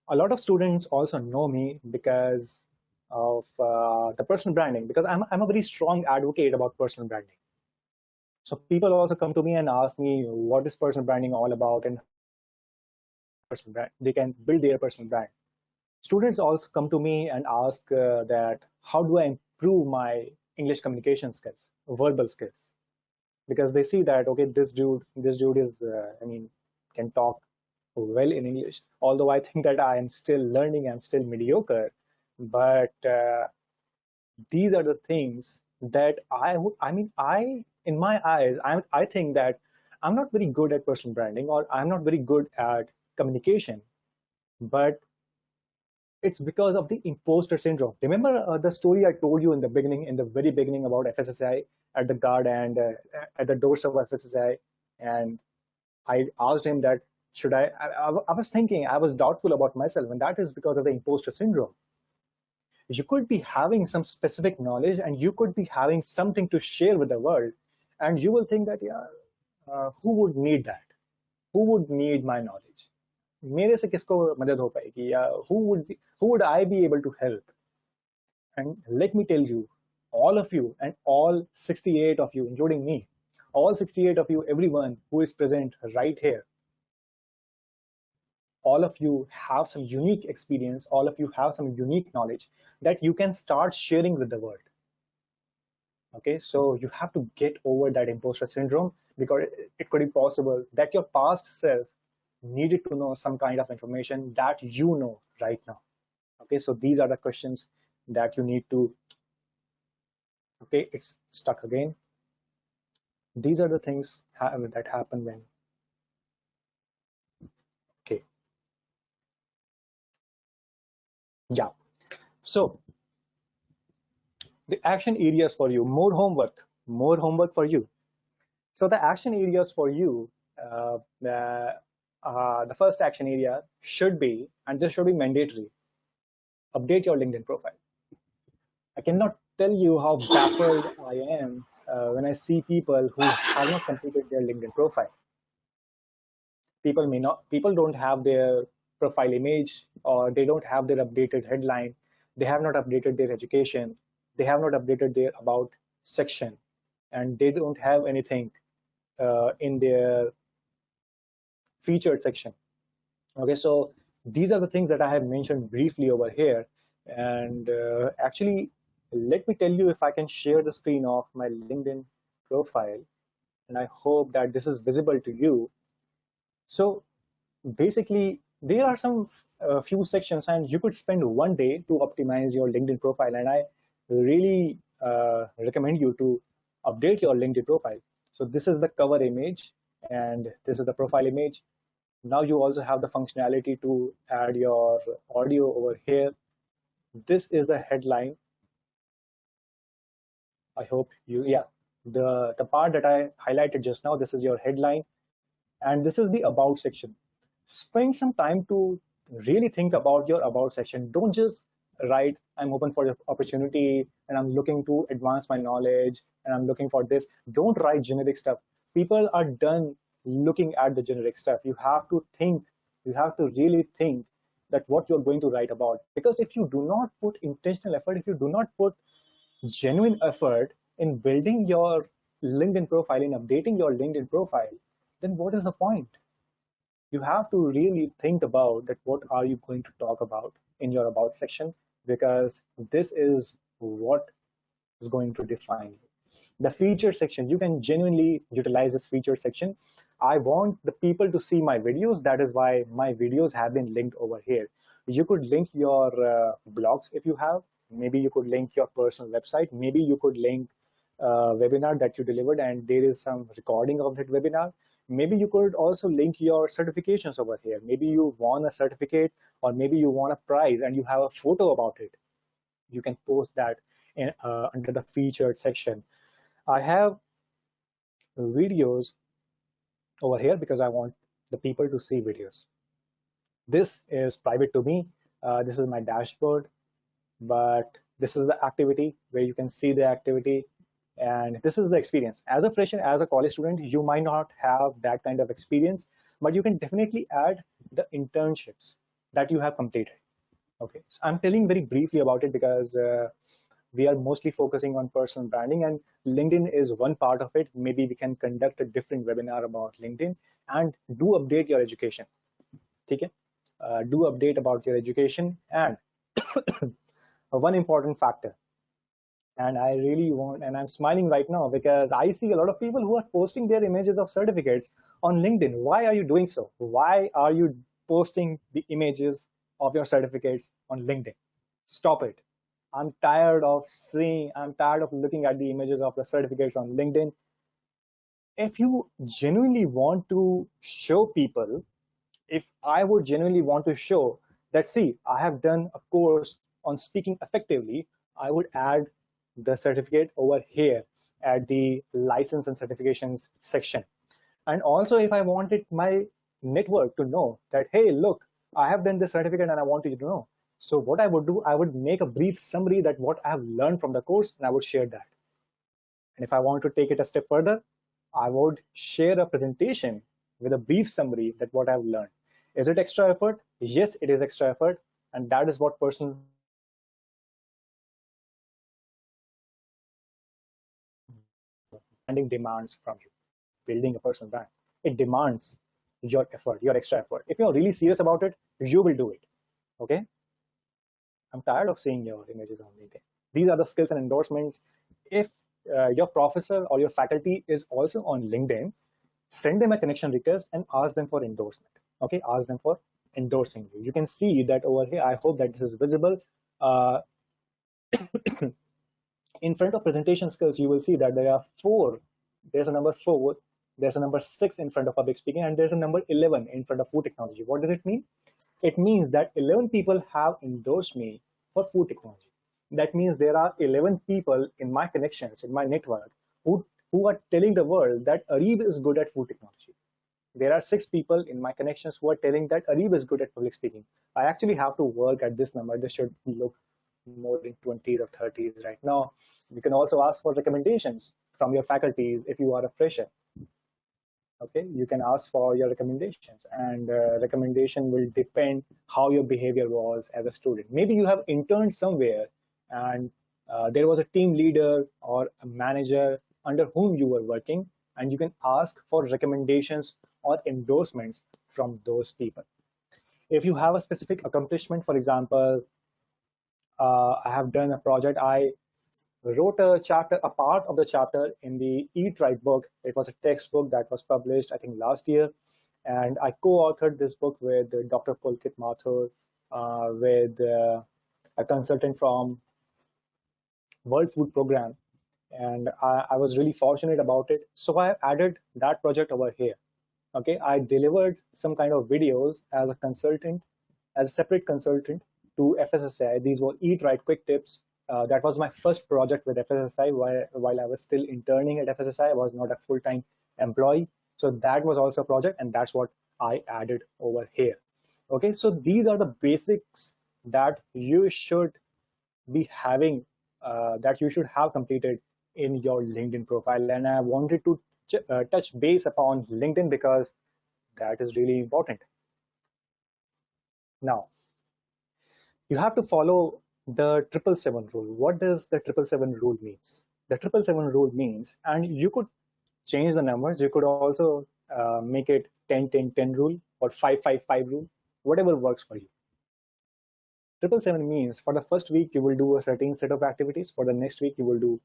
A lot of students also know me because of the personal branding, because I'm a very strong advocate about personal branding. So people also come to me and ask me what is personal branding all about and personal brand. They can build their personal brand. Students also come to me and ask that how do I improve my English communication skills, verbal skills? Because they see that, okay, this dude is I mean, can talk well in English, although I think that I am still learning, I'm still mediocre. But these are the things that I in my eyes, I think that I'm not very good at personal branding, or I'm not very good at communication, but it's because of the imposter syndrome. Remember the story I told you in the beginning, in the very beginning, about FSSI at the guard and at the doors of FSSI, and I asked him that should I was thinking, I was doubtful about myself, and that is because of the imposter syndrome. You could be having some specific knowledge and you could be having something to share with the world, and you will think that, yeah, who would need that? Who would need my knowledge? मेरे से किसको मदद हो पाएगी, या who would I be able to help? And let me tell you, all of you and all 68 of you, including me, all 68 of you, everyone who is present right here, all of you have some unique experience, all of you have some unique knowledge that you can start sharing with the world. Okay, so you have to get over that imposter syndrome, because it could be possible that your past self needed to know some kind of information that you know right now. Okay, so these are the questions that you need to, okay, it's stuck again. These are the things that happen when, okay, yeah. So the action areas for you, more homework for you. So the action areas for you, the first action area should be, and this should be mandatory, update your LinkedIn profile. I cannot tell you how baffled I am when I see people who have not completed their LinkedIn profile. People don't have their profile image, or they don't have their updated headline. They have not updated their education. They have not updated their about section, and they don't have anything in their featured section. Okay, so these are the things that I have mentioned briefly over here. And actually, let me tell you, if I can share the screen of my LinkedIn profile, and I hope that this is visible to you. So basically, there are some few sections, and you could spend one day to optimize your LinkedIn profile. And I really recommend you to update your LinkedIn profile. So this is the cover image, and this is the profile image. Now you also have the functionality to add your audio over here. This is the headline. I hope you, yeah, the part that I highlighted just now, this is your headline, and this is the about section. Spend some time to really think about your about section. Don't just write, I'm open for the opportunity and I'm looking to advance my knowledge and I'm looking for this. Don't write generic stuff. People are done looking at the generic stuff. You have to think, you have to really think that what you're going to write about. Because if you do not put intentional effort, if you do not put genuine effort in building your LinkedIn profile, in updating your LinkedIn profile, then what is the point? You have to really think about that what are you going to talk about in your about section, because this is what is going to define you. The feature section, you can genuinely utilize this feature section. I want the people to see my videos. That is why my videos have been linked over here. You could link your blogs if you have. Maybe you could link your personal website. Maybe you could link a webinar that you delivered and there is some recording of that webinar. Maybe you could also link your certifications over here. Maybe you won a certificate, or maybe you won a prize and you have a photo about it. You can post that under the featured section. I have videos over here because I want the people to see videos. This is private to me. This is my dashboard, but this is the activity where you can see the activity, and this is the experience. As a fresher, as a college student, you might not have that kind of experience, but you can definitely add the internships that you have completed. Okay, so I'm telling very briefly about it because we are mostly focusing on personal branding, and LinkedIn is one part of it. Maybe we can conduct a different webinar about LinkedIn. And do update your education. Okay? Do update about your education. And one important factor, and I really want, and I'm smiling right now because I see a lot of people who are posting their images of certificates on LinkedIn. Why are you doing so? Why are you posting the images of your certificates on LinkedIn? Stop it. I'm tired of looking at the images of the certificates on LinkedIn. If you genuinely want to show people, if I would genuinely want to show that, see, I have done a course on speaking effectively, I would add the certificate over here at the license and certifications section. And also, if I wanted my network to know that, hey, look, I have done this certificate and I want you to know. So what I would do, I would make a brief summary that what I have learned from the course, and I would share that. And if I want to take it a step further, I would share a presentation with a brief summary that what I've learned. Is it extra effort? Yes, it is extra effort. And that is what personal demands from you. Building a personal brand, it demands your effort, your extra effort. If you're really serious about it, you will do it. Okay. I'm tired of seeing your images on LinkedIn. These are the skills and endorsements. If your professor or your faculty is also on LinkedIn, send them a connection request and ask them for endorsement. Okay, ask them for endorsing you. You can see that over here. I hope that this is visible. Uh, in front of presentation skills, you will see that there are four. There's a number 4. There's a number 6 in front of public speaking, and there's a number 11 in front of food technology. What does it mean? It means that 11 people have endorsed me for food technology. That means there are 11 people in my connections, in my network, who are telling the world that Areeb is good at food technology. There are 6 people in my connections who are telling that Areeb is good at public speaking. I actually have to work at this number. This should look more in 20s or 30s right now. You can also ask for recommendations from your faculties if you are a fresher. Okay, you can ask for your recommendations, and recommendation will depend how your behavior was as a student. Maybe you have interned somewhere, and there was a team leader or a manager under whom you were working, and you can ask for recommendations or endorsements from those people. If you have a specific accomplishment, for example, I have done a project. I wrote a chapter, a part of the chapter in the Eat Right book. It was a textbook that was published, I think, last year. And I co-authored this book with Dr. Pulkit Mathur, with a consultant from World Food Program. And I was really fortunate about it. So I added that project over here. Okay, I delivered some kind of videos as a consultant, as a separate consultant to FSSAI. These were Eat Right Quick Tips. That was my first project with FSSAI while I was still interning at FSSAI. I was not a full-time employee. So that was also a project, and that's what I added over here. Okay, so these are the basics that you should be having, that you should have completed in your LinkedIn profile. And I wanted to touch base upon LinkedIn because that is really important. Now, you have to follow the 777 rule. What does the 777 rule means? The 777 rule means, and you could change the numbers. You could also make it 10-10-10 rule or 5-5-5 rule, whatever works for you. 777 means for the first week, you will do a certain set of activities. For the next week, you will do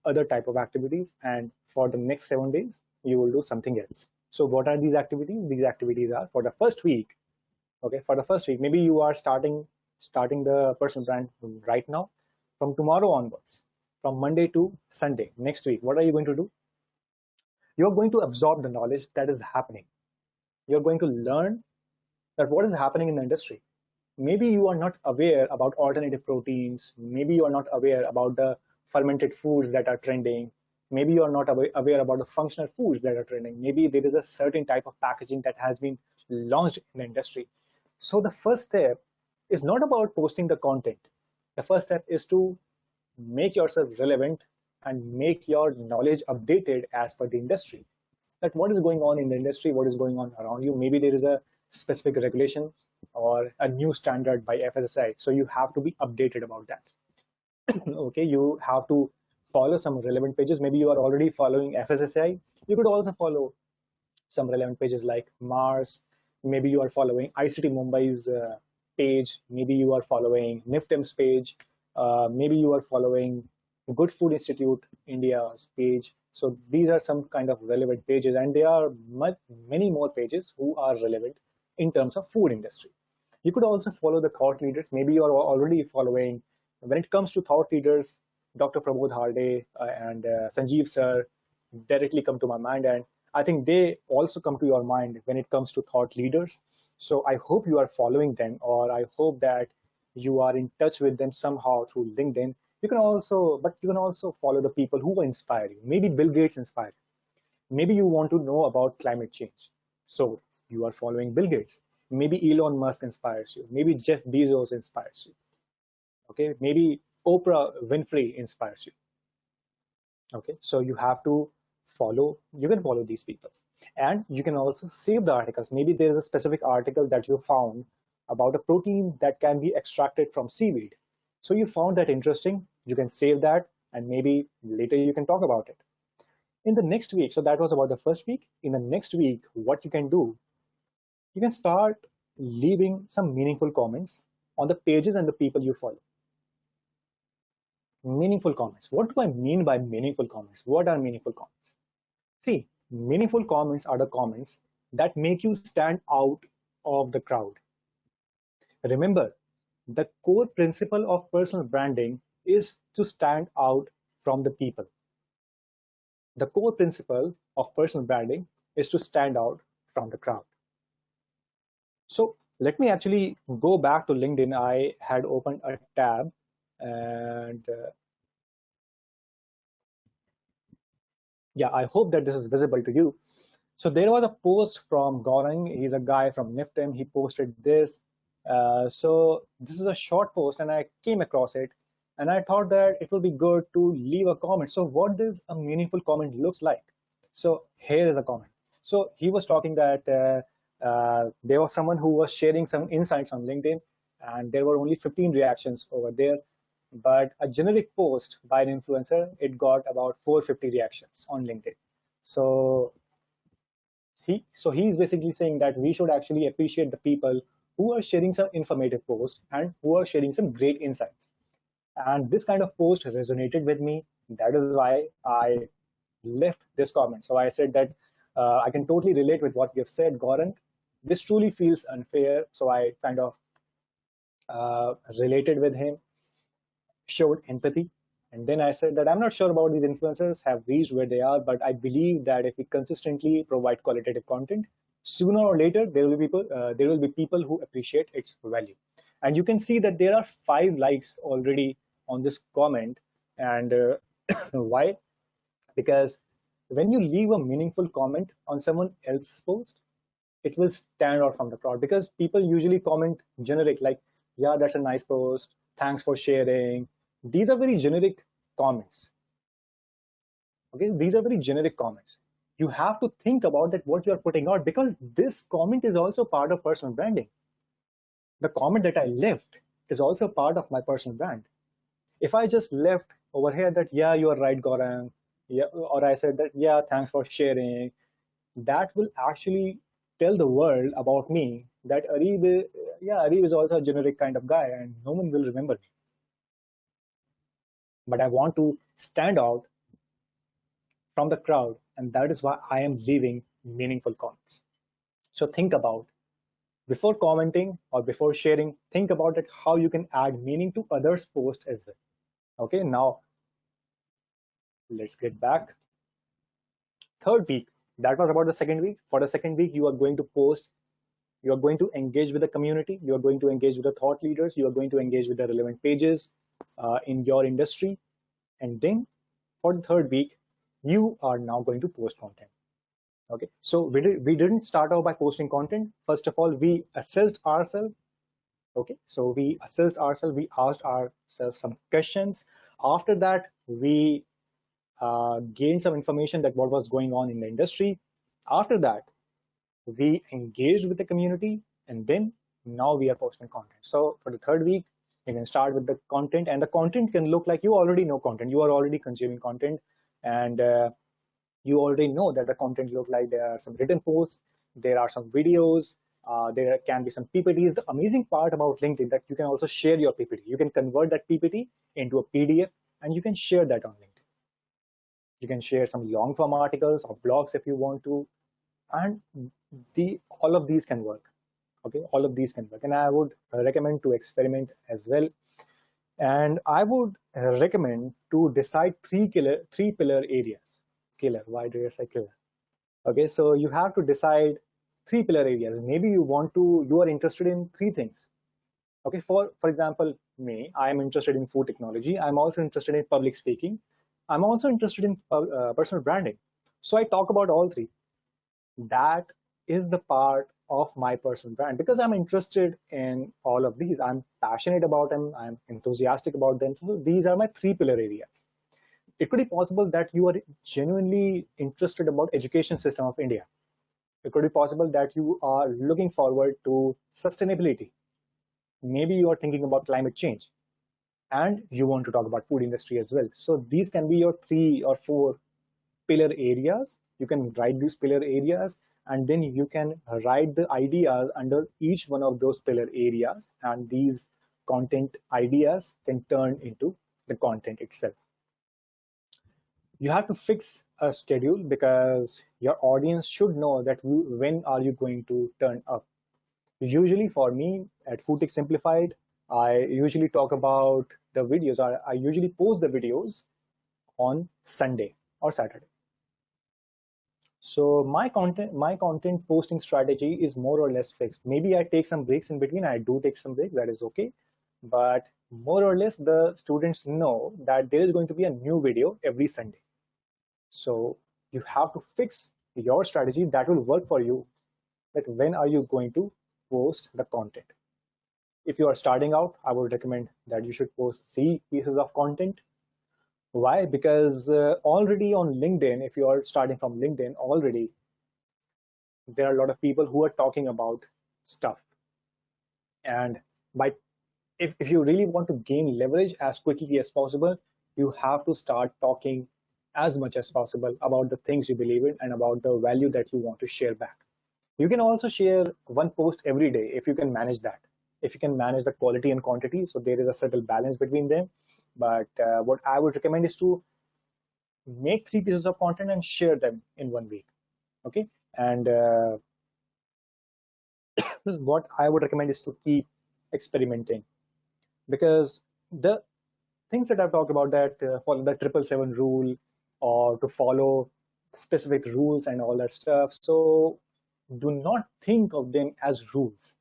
other type of activities. And for the next 7 days, you will do something else. So what are these activities? These activities are for the first week. Okay, for the first week, maybe you are starting the personal brand right now. From tomorrow onwards, from Monday to Sunday, next week, what are you going to do? You're going to absorb the knowledge that is happening. You're going to learn that what is happening in the industry. Maybe you are not aware about alternative proteins. Maybe you are not aware about the fermented foods that are trending. Maybe you are not aware about the functional foods that are trending. Maybe there is a certain type of packaging that has been launched in the industry. So the first step is not about posting the content. The first step is to make yourself relevant and make your knowledge updated as per the industry. That what is going on in the industry, what is going on around you. Maybe there is a specific regulation or a new standard by FSSAI. So you have to be updated about that. Okay, you have to follow some relevant pages. Maybe you are already following FSSAI. You could also follow some relevant pages like Mars. Maybe you are following ICT Mumbai's page. Maybe you are following NIFTEM's page. Maybe you are following Good Food Institute India's page. So these are some kind of relevant pages, and there are many more pages who are relevant in terms of food industry. You could also follow the thought leaders. Maybe you are already following, when it comes to thought leaders, Dr. Prabodh Harde and Sanjeev sir directly come to my mind, and I think they also come to your mind when it comes to thought leaders. So I hope you are following them, or I hope that you are in touch with them somehow through LinkedIn. You can also follow the people who inspire you. Maybe Bill Gates inspired you. Maybe you want to know about climate change. So you are following Bill Gates. Maybe Elon Musk inspires you. Maybe Jeff Bezos inspires you. Okay, maybe Oprah Winfrey inspires you. Okay, so you have to you can follow these people, and you can also save the articles. Maybe there is a specific article that you found about a protein that can be extracted from seaweed. So you found that interesting, you can save that, and maybe later you can talk about it. In the next week, so that was about the first week. In the next week, what you can do, you can start leaving some meaningful comments on the pages and the people you follow. Meaningful comments. What do I mean by meaningful comments? What are meaningful comments? See, meaningful comments are the comments that make you stand out of the crowd. Remember, the core principle of personal branding is to stand out from the people. The core principle of personal branding is to stand out from the crowd. So let me actually go back to LinkedIn. I had opened a tab and yeah, I hope that this is visible to you. So there was a post from Gaurang. He's a guy from Niftim. He posted this. So this is a short post, and I came across it, and I thought that it would be good to leave a comment. So what does a meaningful comment looks like? So here is a comment. So he was talking that there was someone who was sharing some insights on LinkedIn, and there were only 15 reactions over there. But a generic post by an influencer, it got about 450 reactions on LinkedIn. So he's basically saying that we should actually appreciate the people who are sharing some informative posts and who are sharing some great insights. And this kind of post resonated with me. That is why I left this comment. So I said that I can totally relate with what you've said, Goran. This truly feels unfair. So I kind of related with him, showed empathy. And then I said that I'm not sure about these influencers have reached where they are, but I believe that if we consistently provide qualitative content, sooner or later there will be people who appreciate its value. And you can see that there are 5 likes already on this comment. And why? Because when you leave a meaningful comment on someone else's post, it will stand out from the crowd because people usually comment generic, like, yeah, that's a nice post, thanks for sharing. These are very generic comments. Okay, these are very generic comments. You have to think about that what you're putting out, because this comment is also part of personal branding. The comment that I left is also part of my personal brand. If I just left over here that, yeah, you are right, Gaurang, yeah, or I said that, yeah, thanks for sharing, that will actually tell the world about me that Areeb is also a generic kind of guy and no one will remember me. But I want to stand out from the crowd, and that is why I am leaving meaningful comments. So think about, before commenting or before sharing, think about it, how you can add meaning to others' posts as well. Okay, now let's get back. Third week, that was about the second week. For the second week, you are going to post, you are going to engage with the community, you are going to engage with the thought leaders, you are going to engage with the relevant pages in your industry. And then for the third week, you are now going to post content. Okay, so we didn't start out by posting content. First of all, we assessed ourselves. Okay, so we assessed ourselves, we asked ourselves some questions. After that, we gained some information that what was going on in the industry. After that, we engaged with the community, and then now we are posting content. So for the third week, you can start with the content, and the content can look like you already know content, you are already consuming content, and you already know that the content look like there are some written posts, there are some videos, there can be some PPTs. The amazing part about LinkedIn that you can also share your PPT. You can convert that PPT into a PDF and you can share that on LinkedIn. You can share some long form articles or blogs if you want to, and all of these can work. Okay, all of these can work, and I would recommend to experiment as well. And I would recommend to decide three pillar areas. Killer, why do you say killer? Okay, so you have to decide 3 pillar areas. Maybe you are interested in 3 things. Okay, for example, me, I am interested in food technology. I'm also interested in public speaking. I'm also interested in personal branding. So I talk about all 3. That is the part of my personal brand because I'm interested in all of these. I'm passionate about them. I'm enthusiastic about them. So these are my 3 pillar areas. It could be possible that you are genuinely interested about education system of India. It could be possible that you are looking forward to sustainability. Maybe you are thinking about climate change and you want to talk about food industry as well. So these can be your 3 or 4 pillar areas. You can write these pillar areas, and then you can write the ideas under each one of those pillar areas, and these content ideas can turn into the content itself. You have to fix a schedule because your audience should know that when are you going to turn up. Usually for me at FoodTech Simplified, I usually talk about the videos. I usually post the videos on Sunday or Saturday. So my content posting strategy is more or less fixed. Maybe I take some breaks in between. I do take some breaks, that is okay. But more or less the students know that there is going to be a new video every Sunday. So you have to fix your strategy that will work for you. That when are you going to post the content? If you are starting out, I would recommend that you should post 3 pieces of content. Why? Because already on LinkedIn, if you are starting from LinkedIn already, there are a lot of people who are talking about stuff. And by if you really want to gain leverage as quickly as possible, you have to start talking as much as possible about the things you believe in and about the value that you want to share back. You can also share one post every day if you can manage that. If you can manage the quality and quantity, so there is a subtle balance between them. But what I would recommend is to make 3 pieces of content and share them in 1 week. Okay, and what I would recommend is to keep experimenting, because the things that I've talked about, that follow the 777 rule or to follow specific rules and all that stuff. So do not think of them as rules.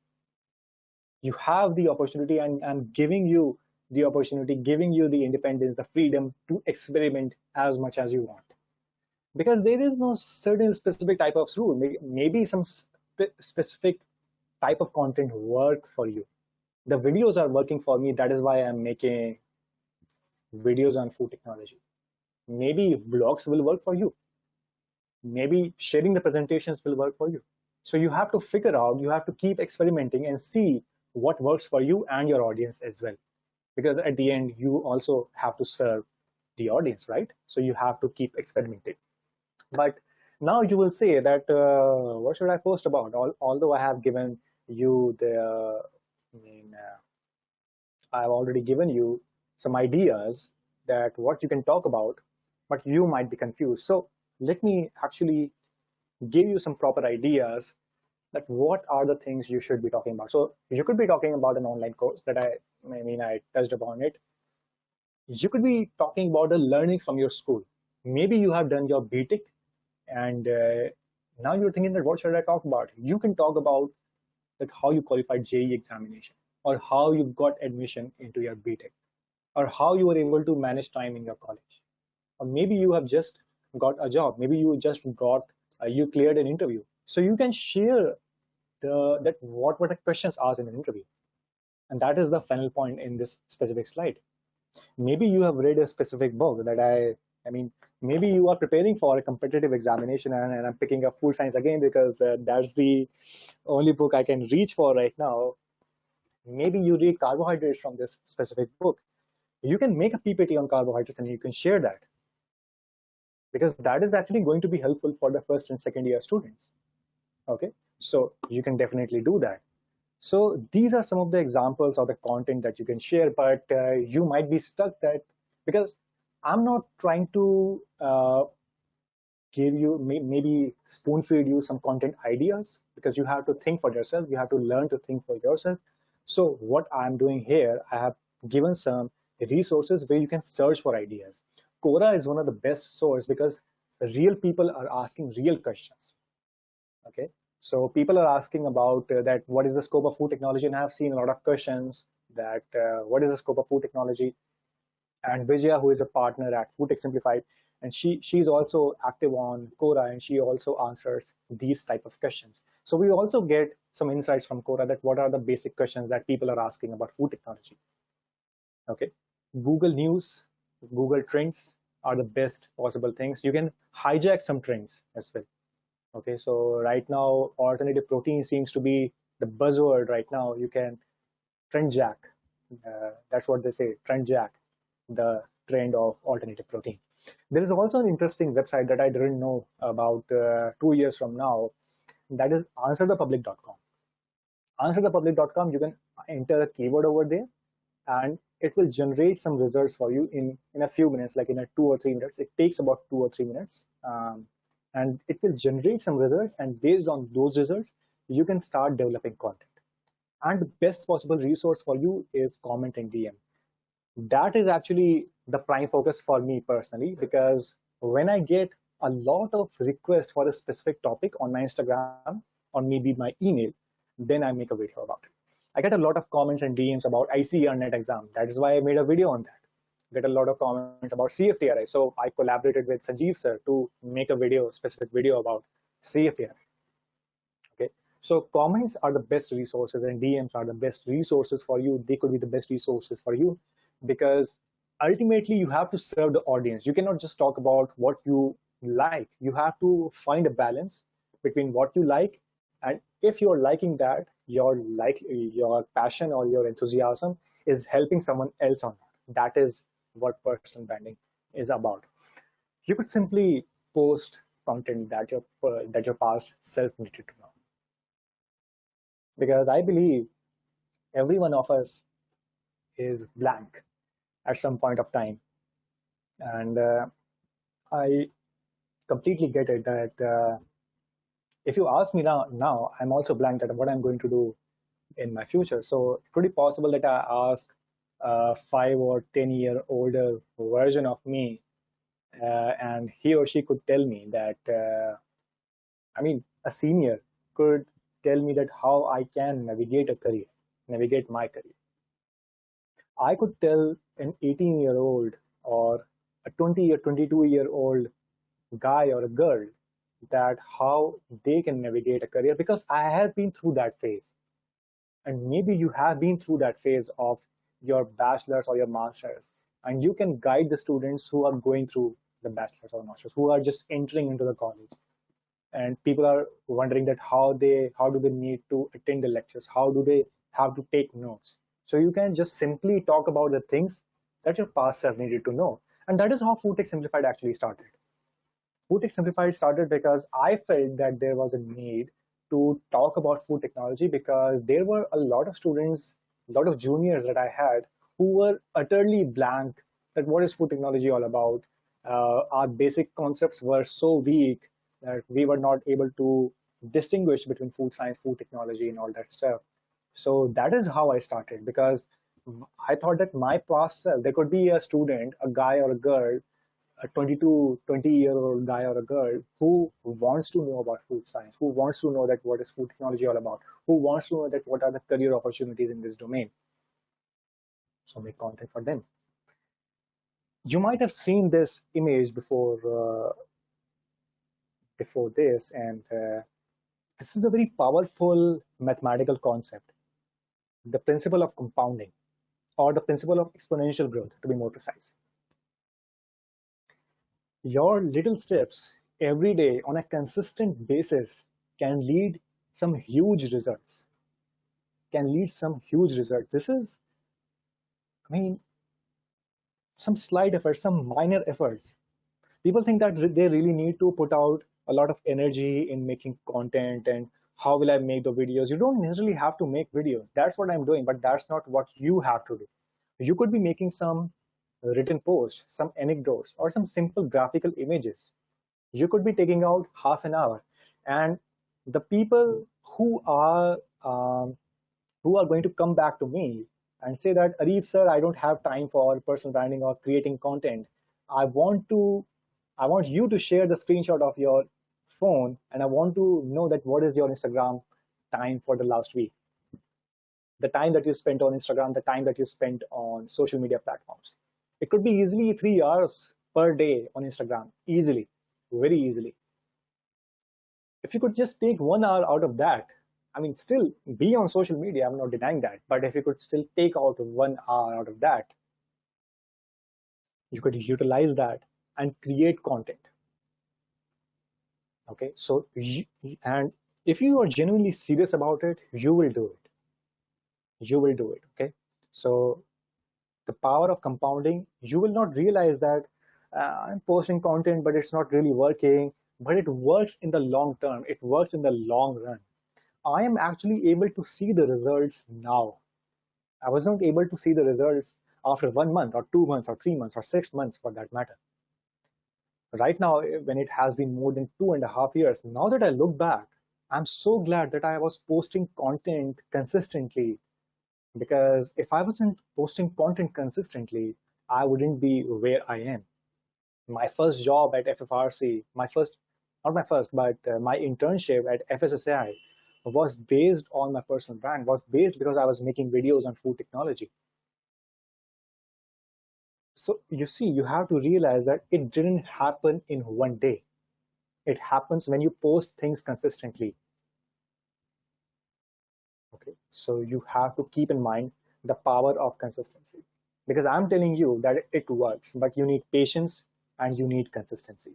You have the opportunity, and I'm giving you the opportunity, giving you the independence, the freedom to experiment as much as you want. Because there is no certain specific type of rule. Maybe some specific type of content work for you. The videos are working for me. That is why I'm making videos on food technology. Maybe blogs will work for you. Maybe sharing the presentations will work for you. So you have to figure out, you have to keep experimenting and see what works for you and your audience as well. Because at the end, you also have to serve the audience, right? So you have to keep experimenting. But now you will say that, what should I post about? Although I have given you I've already given you some ideas that what you can talk about, but you might be confused. So let me actually give you some proper ideas that what are the things you should be talking about. So you could be talking about an online course that I touched upon it. You could be talking about the learnings from your school. Maybe you have done your BTech, and now you're thinking that what should I talk about? You can talk about like how you qualified JEE examination, or how you got admission into your BTech, or how you were able to manage time in your college. Or maybe you have just got a job. Maybe you just got you cleared an interview. So you can share that what were the questions asked in an interview, and that is the final point in this specific slide. Maybe you have read a specific book that maybe you are preparing for a competitive examination, and I'm picking up food science again because that's the only book I can reach for right now. Maybe you read carbohydrates from this specific book. You can make a PPT on carbohydrates and you can share that, because that is actually going to be helpful for the first and second year students. Okay, so you can definitely do that. So these are some of the examples of the content that you can share, but you might be stuck that, because I'm not trying to give you, maybe spoon feed you some content ideas, because you have to think for yourself. You have to learn to think for yourself. So what I'm doing here, I have given some resources where you can search for ideas. Quora is one of the best source because real people are asking real questions. Okay, so people are asking about that what is the scope of food technology, and I have seen a lot of questions that what is the scope of food technology. And Vijaya, who is a partner at FoodTech Simplified, and she's also active on Quora, and she also answers these type of questions. So we also get some insights from Quora that what are the basic questions that people are asking about food technology. Okay, Google News, Google Trends are the best possible things. You can hijack some trends as well. Okay, so right now alternative protein seems to be the buzzword right now. You can trend jack. That's what they say, trend jack the trend of alternative protein. There is also an interesting website that I didn't know about 2 years from now. That is answerthepublic.com. Answerthepublic.com, you can enter a keyword over there, and it will generate some results for you in a few minutes, like in a 2 or 3 minutes. It takes about 2 or 3 minutes, and it will generate some results. And based on those results, you can start developing content. And the best possible resource for you is comment and DM. That is actually the prime focus for me personally, because when I get a lot of requests for a specific topic on my Instagram or maybe my email, then I make a video about it. I get a lot of comments and DMs about ICER net exam. That is why I made a video on that. Get a lot of comments about CFTRI. So I collaborated with Sanjeev sir to make a video, specific video about CFTRI. Okay. So comments are the best resources and DMs are the best resources for you. They could be the best resources for you because ultimately you have to serve the audience. You cannot just talk about what you like. You have to find a balance between what you like, and if you're liking that, your passion or your enthusiasm is helping someone else on that. That is what personal branding is about. You could simply post content that your past self needed to know, because I believe every one of us is blank at some point of time, and I completely get it that if you ask me now I'm also blank at what I'm going to do in my future. So it's pretty possible that I ask a 5 or 10 year older version of me, and he or she could tell me that, I mean, a senior could tell me that how I can navigate a career, navigate my career. I could tell an 18-year-old or a 20 or 22-year-old guy or a girl that how they can navigate a career, because I have been through that phase. And maybe you have been through that phase of your bachelor's or your master's, and you can guide the students who are going through the bachelor's or master's, who are just entering into the college. And people are wondering that how do they need to attend the lectures, how do they have to take notes. So you can just simply talk about the things that your past self needed to know. And that is how FoodTech Simplified actually started. FoodTech Simplified started because I felt that there was a need to talk about food technology, because there were a lot of students, a lot of juniors that I had who were utterly blank that what is food technology all about. Our basic concepts were so weak that we were not able to distinguish between food science, food technology, and all that stuff. So that is how I started, because I thought that my past self, there could be a student, a guy or a girl, a 20-year-old guy or a girl who wants to know about food science, who wants to know that what is food technology all about, who wants to know that what are the career opportunities in this domain. So make content for them. You might have seen this image before this, and this is a very powerful mathematical concept, the principle of compounding, or the principle of exponential growth, to be more precise. Your little steps every day on a consistent basis can lead some huge results. Can lead some huge results. This is, I mean, some slight efforts, some minor efforts. People think that they really need to put out a lot of energy in making content and how will I make the videos. You don't necessarily have to make videos. That's what I'm doing, but that's not what you have to do. You could be making some written posts, some anecdotes, or some simple graphical images. You could be taking out half an hour, and the people who are going to come back to me and say that, Areeb sir, I don't have time for personal branding or creating content. I want you to share the screenshot of your phone, and I want to know that what is your Instagram time for the last week, the time that you spent on Instagram, the time that you spent on social media platforms. It could be easily 3 hours per day on Instagram, easily, very easily. If you could just take 1 hour out of that, I mean, still be on social media, I'm not denying that, but if you could still take out 1 hour out of that, you could utilize that and create content. Okay, so and if you are genuinely serious about it, you will do it. You will do it. Okay, so The power of compounding, you will not realize that I'm posting content, but it's not really working. But it works in the long term, it works in the long run. I am actually able to see the results now. I was not able to see the results after 1 month or 2 months or 3 months or 6 months for that matter. Right now, when it has been more than 2.5 years, now that I look back, I'm so glad that I was posting content consistently, because if I wasn't posting content consistently, I wouldn't be where I am. My first job at FFRC, my first, not my first, but my internship at FSSAI was based on my personal brand, was based because I was making videos on food technology. So you see, you have to realize that it didn't happen in one day. It happens when you post things consistently. Okay, so you have to keep in mind the power of consistency, because I'm telling you that it works, but you need patience and you need consistency.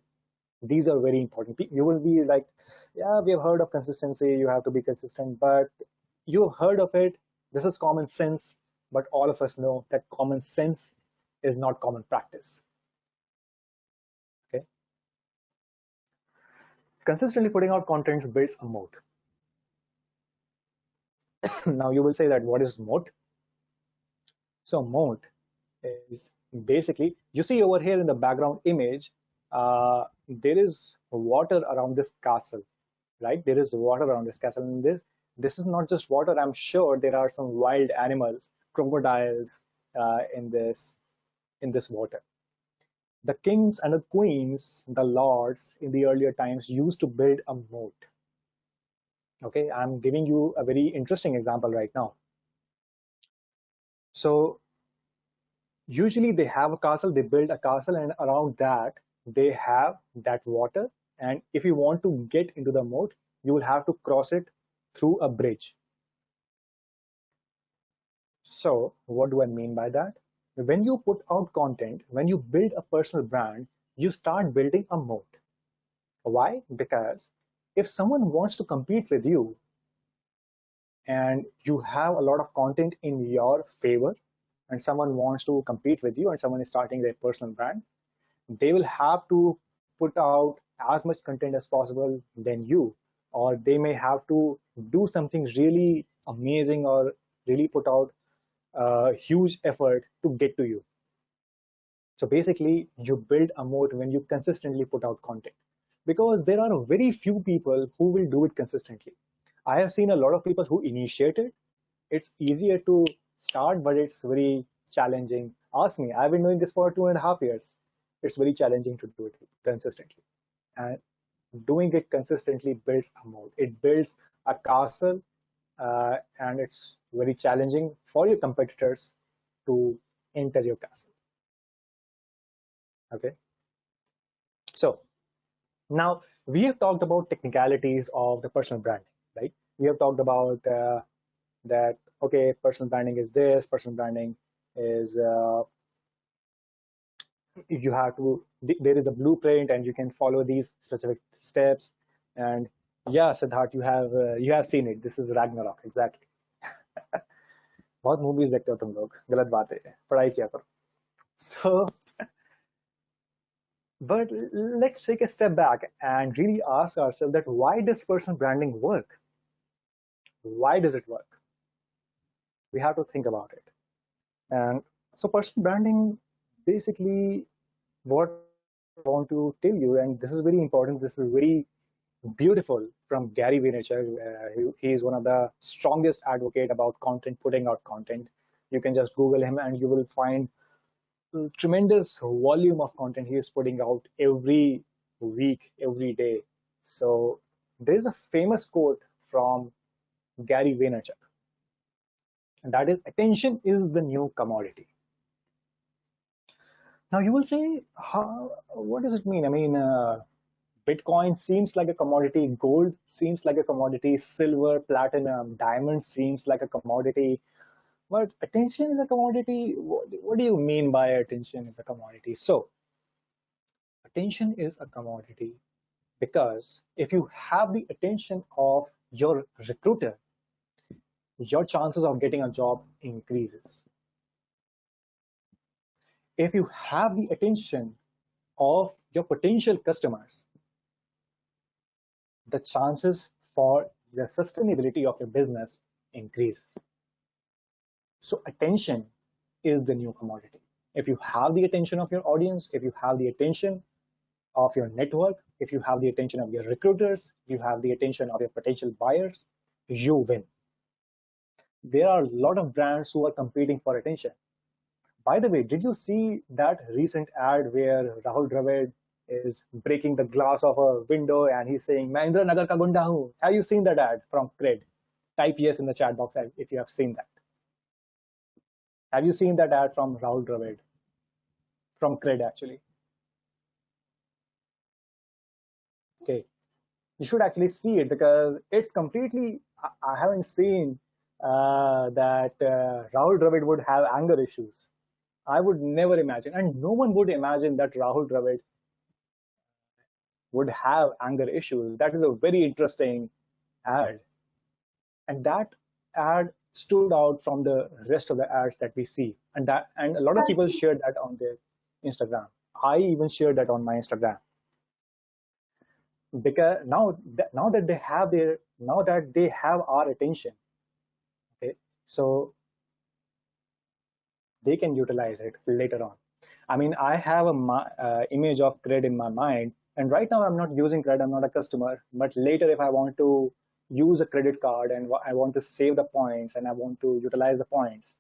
These are very important. You will be like, yeah, we have heard of consistency, you have to be consistent, but you've heard of it. This is common sense, but all of us know that common sense is not common practice. Okay, consistently putting out contents builds a moat. Now you will say that what is moat? So moat is basically, you see over here in the background image, there is water around this castle, right? There is water around this castle, and this is not just water. I'm sure there are some wild animals, crocodiles, in this water. The kings and the queens, the lords in the earlier times used to build a moat. Okay, I'm giving you a very interesting example right now. So usually they have a castle, they build a castle, and around that they have that water. And if you want to get into the moat, you will have to cross it through a bridge. So what do I mean by that? When you put out content, when you build a personal brand, you start building a moat. Why? Because if someone wants to compete with you and you have a lot of content in your favor, and someone wants to compete with you and someone is starting their personal brand, they will have to put out as much content as possible than you, or they may have to do something really amazing or really put out a huge effort to get to you. So basically, you build a moat when you consistently put out content, because there are very few people who will do it consistently. I have seen a lot of people who initiate it. It's easier to start, but it's very challenging. Ask me, I've been doing this for 2.5 years. It's very challenging to do it consistently. And doing it consistently builds a moat. It builds a castle, and it's very challenging for your competitors to enter your castle. Okay. So now we have talked about technicalities of the personal branding, right? We have talked about that. Okay, personal branding is this. Personal branding is you have to. There is a blueprint, and you can follow these specific steps. And yeah, Siddharth, you have seen it. This is Ragnarok, exactly. बहुत movies देखते हो तुम लोग, गलत बात है, पढ़ाई किया करो. So, but let's take a step back and really ask ourselves that why does personal branding work? Why does it work? We have to think about it. And so personal branding, basically what I want to tell you, and this is very important, this is very beautiful from Gary Vaynerchuk. He is one of the strongest advocate about content, putting out content. You can just Google him and you will find a tremendous volume of content he is putting out every week, every day. So there is a famous quote from Gary Vaynerchuk, and that is, attention is the new commodity. Now you will say, what does it mean? I mean, Bitcoin seems like a commodity, gold seems like a commodity, silver, platinum, diamond seems like a commodity, but attention is a commodity. What do you mean by attention is a commodity? So attention is a commodity because if you have the attention of your recruiter, your chances of getting a job increases. If you have the attention of your potential customers, the chances for the sustainability of your business increases. So attention is the new commodity. If you have the attention of your audience, if you have the attention of your network, if you have the attention of your recruiters, you have the attention of your potential buyers, you win. There are a lot of brands who are competing for attention. By the way, did you see that recent ad where Rahul Dravid is breaking the glass of a window and he's saying, Mahindra Nagar ka gunda hu? Have you seen that ad from Cred? Type yes in the chat box if you have seen that. Have you seen that ad from Rahul Dravid? From Cred, actually. Okay. You should actually see it because it's completely, I haven't seen that Rahul Dravid would have anger issues. I would never imagine, and no one would imagine that Rahul Dravid would have anger issues. That is a very interesting ad. And that ad stood out from the rest of the ads that we see. And a lot of people shared that on their Instagram. I even shared that on my Instagram. Because now that they have our attention, okay, so they can utilize it later on. I mean, I have a image of Cred in my mind, and right now I'm not using Cred, I'm not a customer, but later if I want to use a credit card and I want to save the points and I want to utilize the points,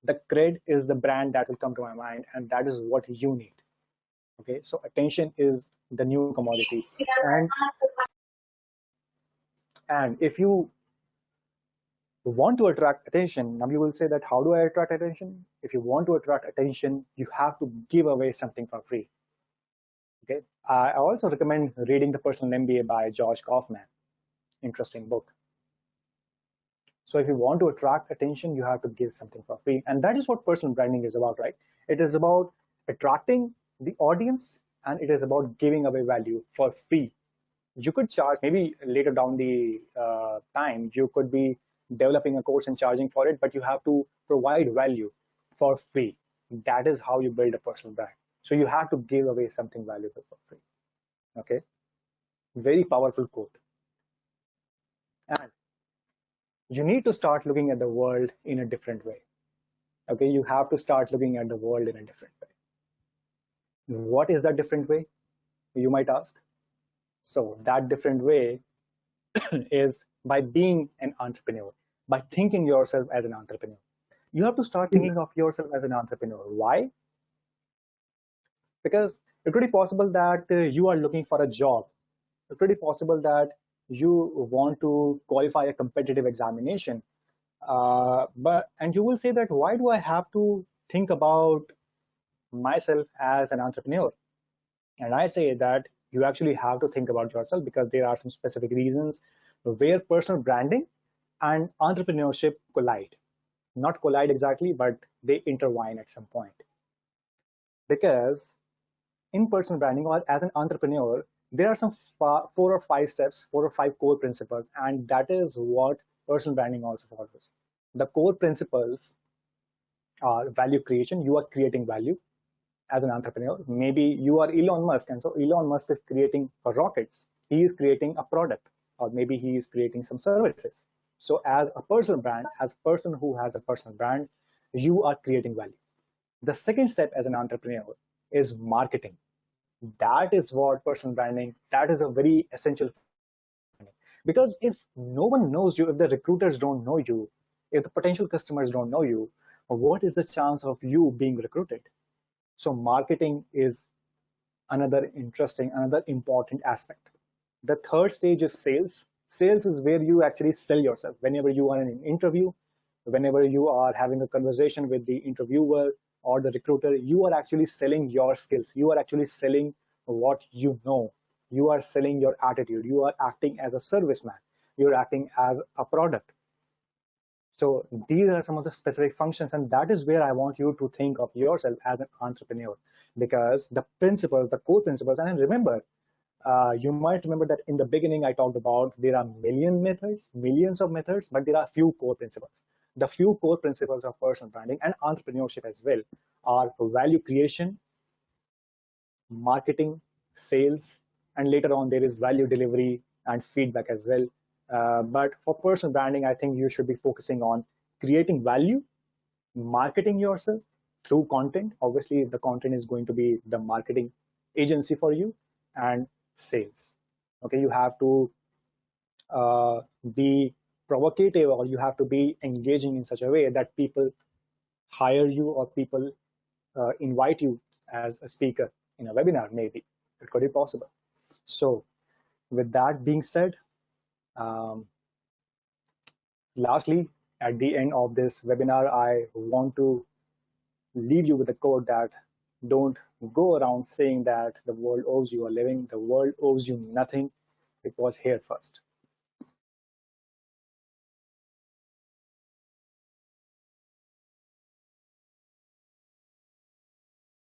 the Cred is the brand that will come to my mind, and that is what you need. Okay, so attention is the new commodity. And if you want to attract attention, now you will say that how do I attract attention? If you want to attract attention, you have to give away something for free. Okay. I also recommend reading The Personal MBA by George Kaufman. Interesting book. So if you want to attract attention, you have to give something for free. And that is what personal branding is about, right? It is about attracting the audience, and it is about giving away value for free. You could charge, maybe later down the time, you could be developing a course and charging for it, but you have to provide value for free. That is how you build a personal brand. So you have to give away something valuable for free. Okay. Very powerful quote. And you need to start looking at the world in a different way. Okay. You have to start looking at the world in a different way. What is that different way? You might ask. So that different way is by being an entrepreneur, by thinking yourself as an entrepreneur. You have to start thinking of yourself as an entrepreneur. Why? Because it could be possible that you are looking for a job. It could be possible that you want to qualify a competitive examination. And you will say that, why do I have to think about myself as an entrepreneur? And I say that you actually have to think about yourself because there are some specific reasons where personal branding and entrepreneurship collide. Not collide exactly, but they intertwine at some point. Because in personal branding or as an entrepreneur, there are some 4 or 5 core principles, and that is what personal branding also follows. The core principles are value creation. You are creating value as an entrepreneur. Maybe you are Elon Musk, and so Elon Musk is creating rockets. He is creating a product, or maybe he is creating some services. So as a personal brand, as a person who has a personal brand, you are creating value. The second step as an entrepreneur is marketing. That is what personal branding, that is a very essential. Because if no one knows you, if the recruiters don't know you, if the potential customers don't know you, what is the chance of you being recruited? So marketing is another important aspect. The third stage is sales. Sales is where you actually sell yourself. Whenever you are in an interview, whenever you are having a conversation with the interviewer or the recruiter, you are actually selling your skills. You are actually selling what you know. You are selling your attitude. You are acting as a serviceman. You're acting as a product. So these are some of the specific functions, and that is where I want you to think of yourself as an entrepreneur, because the principles, the core principles, and remember, you might remember that in the beginning I talked about there are millions of methods, but there are few core principles. The few core principles of personal branding and entrepreneurship as well are value creation, marketing, sales, and later on there is value delivery and feedback as well. But for personal branding, I think you should be focusing on creating value, marketing yourself through content. Obviously, the content is going to be the marketing agency for you, and sales. Okay, you have to be provocative, or you have to be engaging in such a way that people hire you, or people invite you as a speaker in a webinar, maybe. It could be possible. So, with that being said, um, lastly, at the end of this webinar, I want to leave you with a quote that don't go around saying that the world owes you a living. The world owes you nothing. It was here first.